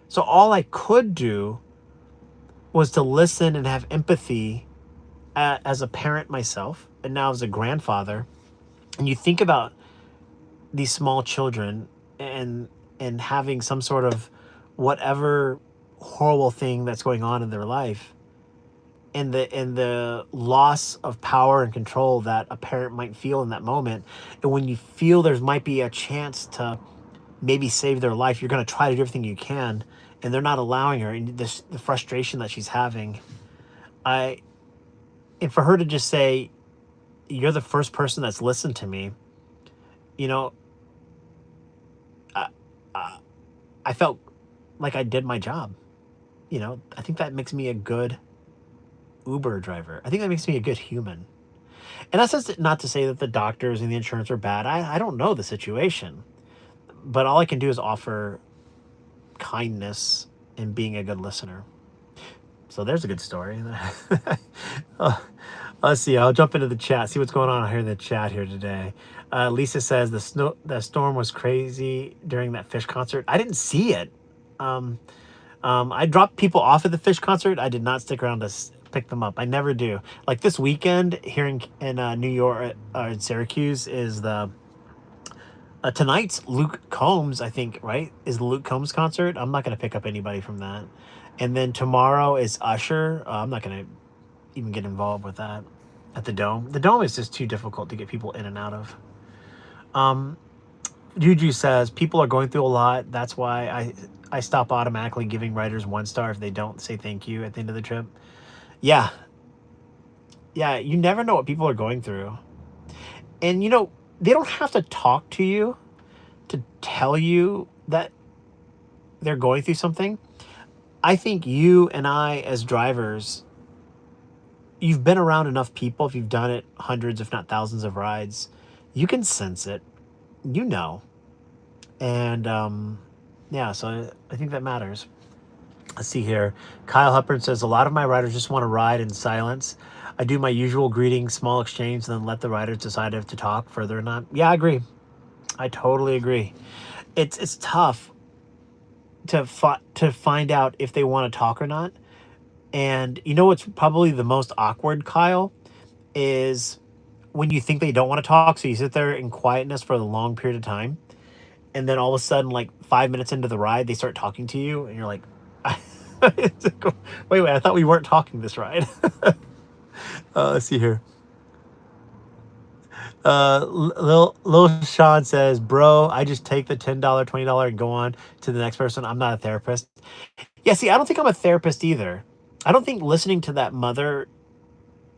So all I could do was to listen and have empathy, as a parent myself, and now as a grandfather. And you think about these small children, and having some sort of whatever horrible thing that's going on in their life, and the loss of power and control that a parent might feel in that moment. And when you feel there might be a chance to maybe save their life, you're going to try to do everything you can, and they're not allowing her, and the frustration that she's having. I And for her to just say, you're the first person that's listened to me, you know I, I, I felt like I did my job. I think that makes me a good Uber driver. I think that makes me a good human. And that's just not to say that the doctors and the insurance are bad. I don't know the situation, but all I can do is offer kindness and being a good listener. So there's a good story. Uh, let's see. I'll jump into the chat, see what's going on here in the chat here today. Lisa says the storm was crazy during that Fish concert. I didn't see it. Um, I dropped people off at the Fish concert. I did not stick around to pick them up. I never do. Like this weekend here in New York, in Syracuse, is the tonight's Luke Combs. I think, right, is the Luke Combs concert. I'm not going to pick up anybody from that. And then tomorrow is Usher. I'm not going to even get involved with that at the Dome. The Dome is just too difficult to get people in and out of. Um, Juju says people are going through a lot. That's why I stop automatically giving writers 1 star if they don't say thank you at the end of the trip. Yeah, yeah. You never know what people are going through, and they don't have to talk to you to tell you that they're going through something. I think you and I, as drivers, you've been around enough people. If you've done it hundreds, if not thousands of rides, you can sense it. You know. And yeah, so I think that matters. Let's see here. Kyle Huppern says, a lot of my riders just want to ride in silence. I do my usual greeting, small exchange, and then let the riders decide if to talk further or not. Yeah, I agree. I totally agree. It's tough to find out if they want to talk or not. And what's probably the most awkward, Kyle, is when you think they don't want to talk, so you sit there in quietness for a long period of time, and then all of a sudden, like 5 minutes into the ride, they start talking to you, and you're like, wait, I thought we weren't talking this ride. Let's see here. Lil Sean says, bro, I just take the $10, $20 and go on to the next person. I'm not a therapist. Yeah, see, I don't think I'm a therapist either. I don't think listening to that mother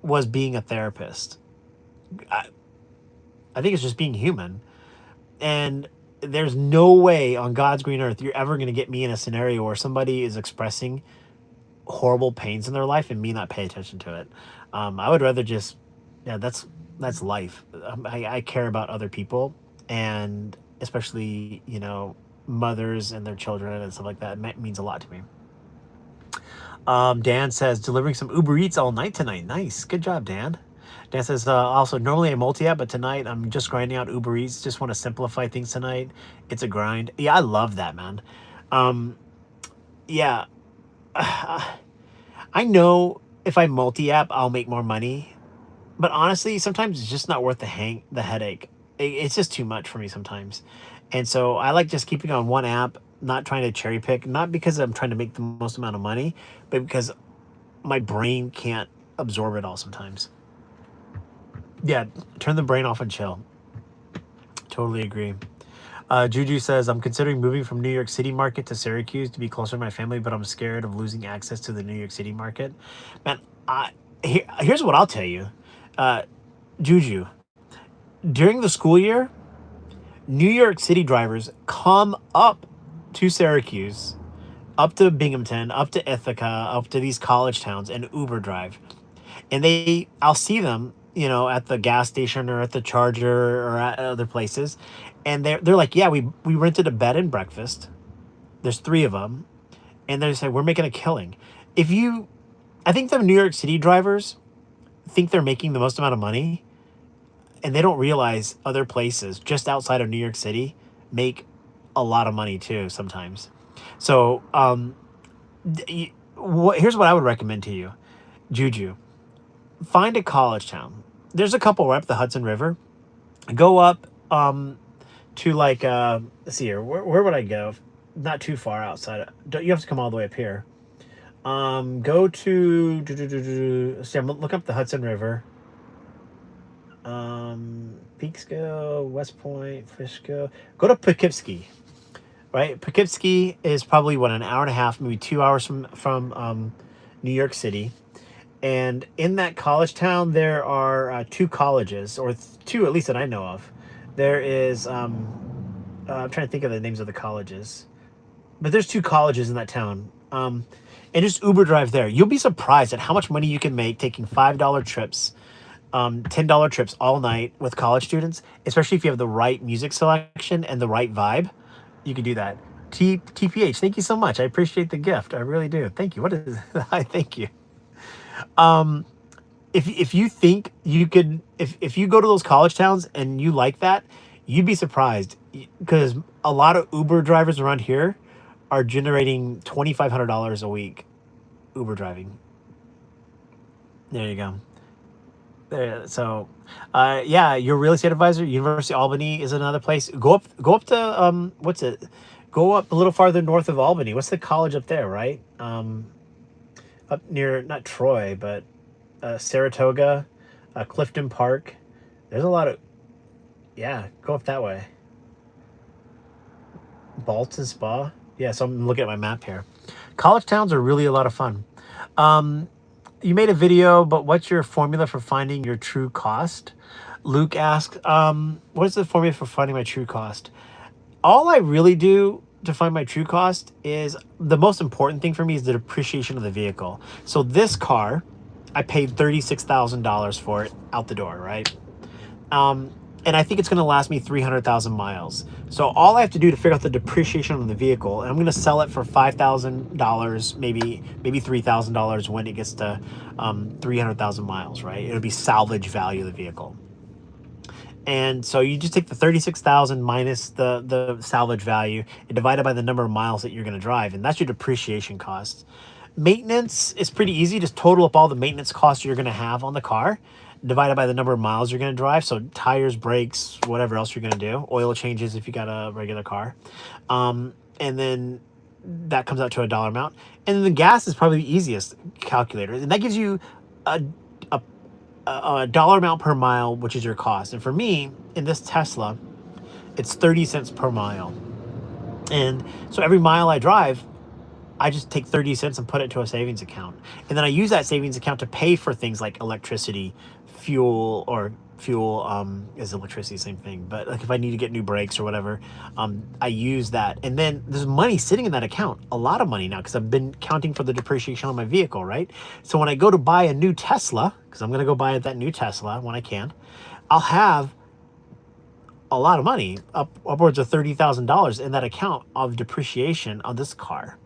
was being a therapist. I think it's just being human. And there's no way on God's green earth you're ever going to get me in a scenario where somebody is expressing horrible pains in their life and me not pay attention to it. I would rather just, yeah, that's life. I care about other people, and especially, mothers and their children and stuff like that. It means a lot to me. Dan says, delivering some Uber Eats all night tonight. Nice. Good job, Dan. Dan says, also, normally I multi-app, but tonight I'm just grinding out Uber Eats. Just want to simplify things tonight. It's a grind. Yeah, I love that, man. Yeah. I know if I multi-app, I'll make more money. But honestly, sometimes it's just not worth the headache. It's just too much for me sometimes. And so I like just keeping on one app, not trying to cherry pick, not because I'm trying to make the most amount of money, but because my brain can't absorb it all sometimes. Yeah, turn the brain off and chill. Totally agree. Juju says, I'm considering moving from New York City market to Syracuse to be closer to my family, but I'm scared of losing access to the New York City market. Man, here's what I'll tell you. Juju, during the school year, New York City drivers come up to Syracuse, up to Binghamton, up to Ithaca, up to these college towns and Uber drive. And I'll see them, at the gas station or at the charger or at other places. And they're like, yeah, we rented a bed and breakfast. There's 3 of them. And they say, we're making a killing. I think the New York City drivers think they're making the most amount of money, and they don't realize other places just outside of New York City make a lot of money too sometimes. So here's what I would recommend to you, Juju. Find a college town. There's a couple right up the Hudson River. Go up to like let's see here. Where would I go? Not too far outside. You have to come all the way up here. Go to see. I'm looking up the Hudson River. Peekskill, West Point, Fishkill. Go to Poughkeepsie. Right, Poughkeepsie is probably an hour and a half, maybe 2 hours from New York City. And in that college town, there are 2 colleges, or 2 at least that I know of. There is, I'm trying to think of the names of the colleges, but there's 2 colleges in that town. And just Uber drive there. You'll be surprised at how much money you can make taking $5 trips, $10 trips all night with college students, especially if you have the right music selection and the right vibe. You can do that. TPH, thank you so much. I appreciate the gift. I really do. Thank you. What is I thank you. If you think you could, if you go to those college towns and you like that, you'd be surprised, because a lot of Uber drivers around here are generating $2,500 a week Uber driving. There you go. There, so, yeah, your real estate advisor, University of Albany is another place. Go up to what's it? Go up a little farther north of Albany. What's the college up there? Right, up near, not Troy, but Saratoga, Clifton Park. There's a lot of, yeah. Go up that way. Boston Spa. Yeah, so I'm looking at my map here. College towns are really a lot of fun. You made a video, but what's your formula for finding your true cost? Luke asked, what is the formula for finding my true cost? All I really do to find my true cost is, the most important thing for me is the depreciation of the vehicle. So this car, I paid $36,000 for it out the door, right? And I think it's going to last me 300,000 miles. So all I have to do to figure out the depreciation of the vehicle, and I'm going to sell it for $5,000, maybe $3,000 when it gets to 300,000 miles, right? It'll be salvage value of the vehicle. And so you just take the 36,000 minus the salvage value and divide it by the number of miles that you're going to drive, and that's your depreciation cost. Maintenance is pretty easy. Just total up all the maintenance costs you're going to have on the car, divided by the number of miles you're going to drive. So tires, brakes, whatever else you're going to do, oil changes if you got a regular car, and then that comes out to a dollar amount. And then the gas is probably the easiest calculator, and that gives you a dollar amount per mile, which is your cost. And for me, in this Tesla, it's 30 cents per mile. And so every mile I drive, I just take 30 cents and put it to a savings account. And then I use that savings account to pay for things like electricity, fuel is electricity, same thing. But like if I need to get new brakes or whatever, I use that. And then there's money sitting in that account, a lot of money now, because I've been counting for the depreciation on my vehicle, right? So when I go to buy a new Tesla, because I'm going to go buy that new Tesla when I can, I'll have a lot of money, upwards of $30,000 in that account of depreciation on this car.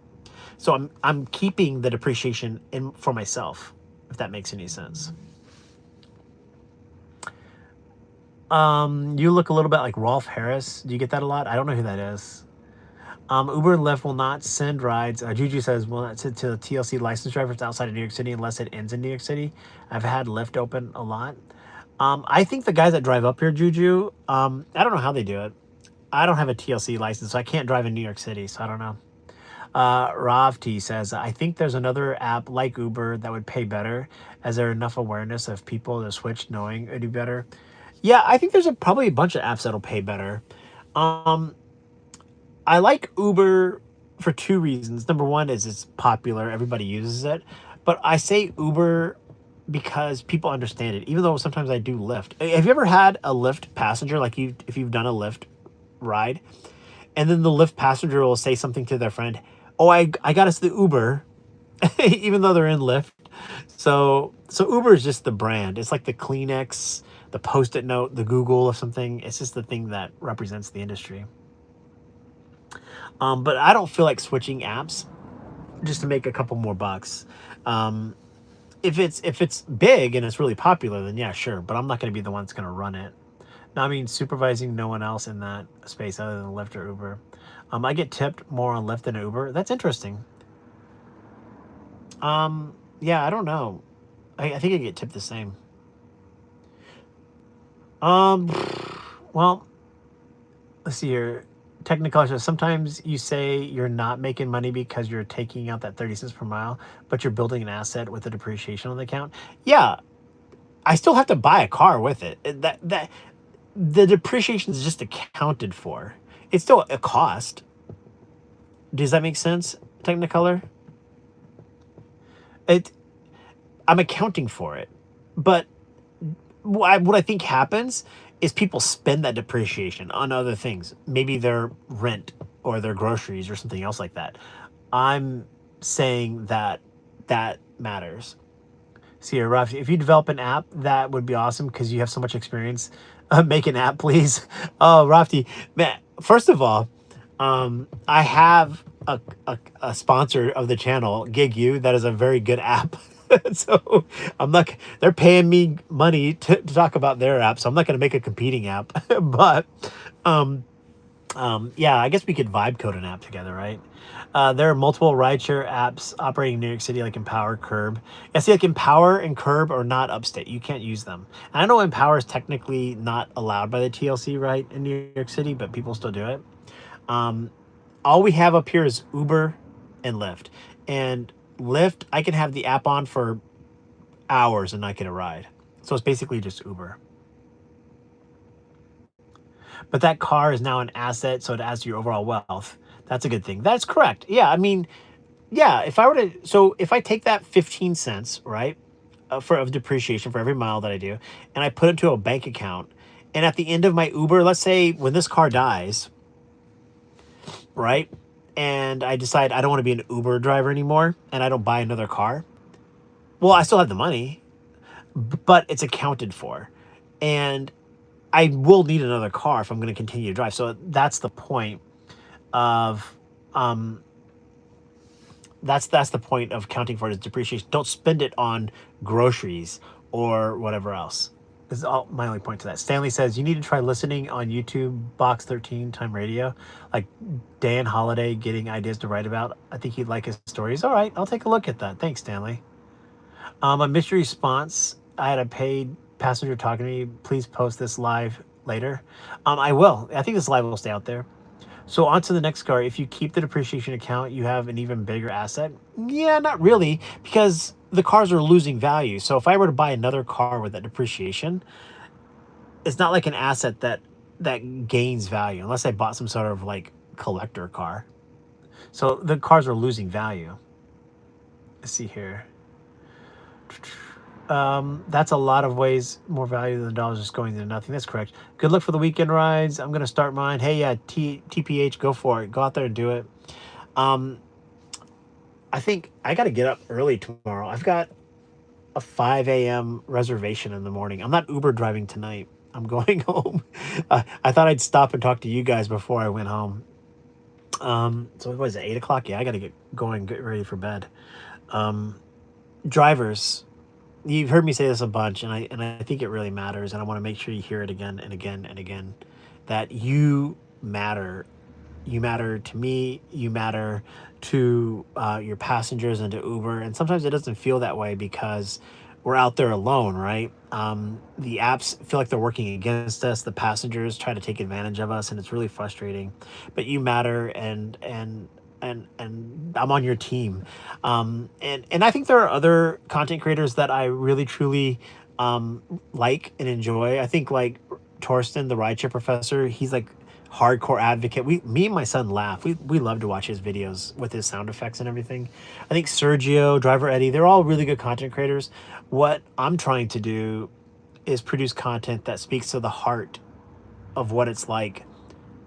So I'm keeping the depreciation in for myself, if that makes any sense. You look a little bit like Rolf Harris. Do you get that a lot? I don't know who that is. Uber and Lyft will not send rides. Juju says, will not send to TLC licensed drivers outside of New York City unless it ends in New York City. I've had Lyft open a lot. I think the guys that drive up here, Juju, I don't know how they do it. I don't have a TLC license, so I can't drive in New York City, so I don't know. Rav T says, I think there's another app like Uber that would pay better, as there enough awareness of people to switch knowing it'd be better. Yeah, I think there's probably a bunch of apps that'll pay better. Um, I like Uber for two reasons. Number one is it's popular, everybody uses it. But I say Uber because people understand it, even though sometimes I do Lyft. Have you ever had a Lyft passenger, like if you've done a Lyft ride, and then the Lyft passenger will say something to their friend, "Oh, I got us the Uber," even though they're in Lyft. So Uber is just the brand. It's like the Kleenex, the Post-it note, the Google of something. It's just the thing that represents the industry. But I don't feel like switching apps just to make a couple more bucks. Um, if it's big and it's really popular, then yeah, sure. But I'm not going to be the one that's going to run it. No, I mean supervising no one else in that space other than Lyft or Uber. I get tipped more on Lyft than Uber. That's interesting. Yeah, I don't know. I think I get tipped the same. Um, well, let's see here. Technicolor says sometimes you say you're not making money because you're taking out that 30 cents per mile, but you're building an asset with the depreciation on the account. Yeah, I still have to buy a car with it. That the depreciation is just accounted for. It's still a cost. Does that make sense, Technicolor? It I'm accounting for it, but what I think happens is people spend that depreciation on other things, maybe their rent or their groceries or something else like that. I'm saying that that matters. See here, Raf, if you develop an app, that would be awesome because you have so much experience. Make an app, please. Oh, Rafty, man, first of all, I have a sponsor of the channel, Gig You, that is a very good app. So I'm not, they're paying me money to talk about their app, so I'm not going to make a competing app. But um, yeah, I guess we could vibe code an app together, right? There are multiple rideshare apps operating in New York City, like Empower, Curb. Yeah, see, like Empower and Curb are not upstate. You can't use them. And I know Empower is technically not allowed by the TLC, right, in New York City, but people still do it. Um, all we have up here is Uber and Lyft. And Lyft, I can have the app on for hours and not get a ride. So it's basically just Uber. But that car is now an asset, so it adds to your overall wealth. That's a good thing. That's correct. Yeah, I mean, yeah, if I were to, so if I take that 15 cents, right, for of depreciation for every mile that I do, and I put it into a bank account, and at the end of my Uber, let's say when this car dies, right, and I decide I don't want to be an Uber driver anymore, and I don't buy another car, well, I still have the money, but it's accounted for, and I will need another car if I'm going to continue to drive. So that's the point of um that's the point of counting for it is depreciation. Don't spend it on groceries or whatever else. This is all my only point to that. Stanley says you need to try listening on YouTube Box 13 Time Radio, like Dan Holiday getting ideas to write about. I think he'd like his stories. All right, I'll take a look at that. Thanks, Stanley. A mystery response. I had a paid passenger talking to me. Please post this live later. I will. I think this live will stay out there. So on to the next car. If you keep the depreciation account, you have an even bigger asset. Yeah, not really, because the cars are losing value. So if I were to buy another car with that depreciation, it's not like an asset that gains value unless I bought some sort of like collector car. So the cars are losing value. Let's see here. That's a lot of ways more value than dollars just going into nothing. That's correct. Good luck for the weekend rides. I'm gonna start mine. Hey, yeah, TPH, go for it. Go out there and do it. Um, I think I got to get up early tomorrow. I've got a 5 a.m. reservation in the morning. I'm not Uber driving tonight. I'm going home. I thought I'd stop and talk to you guys before I went home. So what is it, 8 o'clock? Yeah, I got to get going, get ready for bed. Um, Drivers, you've heard me say this a bunch, and I think it really matters, and I want to make sure you hear it again and again and again, that you matter. You matter to me. You matter to your passengers and to Uber. And sometimes it doesn't feel that way because we're out there alone, right? The apps feel like they're working against us. The passengers try to take advantage of us, and it's really frustrating. But you matter, and I'm on your team. And I think there are other content creators that I really truly like and enjoy. I think like Torsten, the rideshare professor, he's like hardcore advocate. Me and my son laugh. We love to watch his videos with his sound effects and everything. I think Sergio, Driver Eddie, they're all really good content creators. What I'm trying to do is produce content that speaks to the heart of what it's like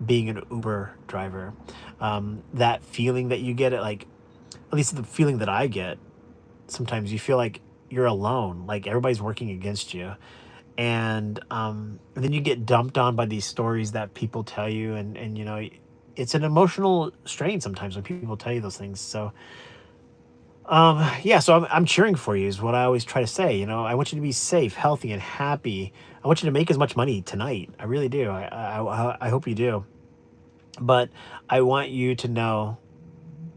being an Uber driver. That feeling that you get, like at least the feeling that I get, sometimes you feel like you're alone, like everybody's working against you, and then you get dumped on by these stories that people tell you, and it's an emotional strain sometimes when people tell you those things. So yeah, so I'm cheering for you is what I always try to say. I want you to be safe, healthy, and happy. I want you to make as much money tonight. I really do. I hope you do. But I want you to know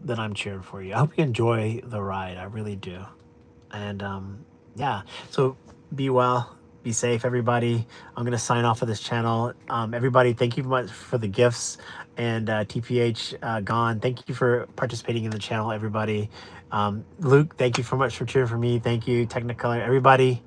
that I'm cheering for you. I hope you enjoy the ride. I really do. And yeah, so be well, be safe, everybody. I'm gonna sign off of this channel. Everybody, thank you much for the gifts, and TPH gone. Thank you for participating in the channel, everybody. Luke, thank you so much for cheering for me. Thank you, Technicolor, everybody.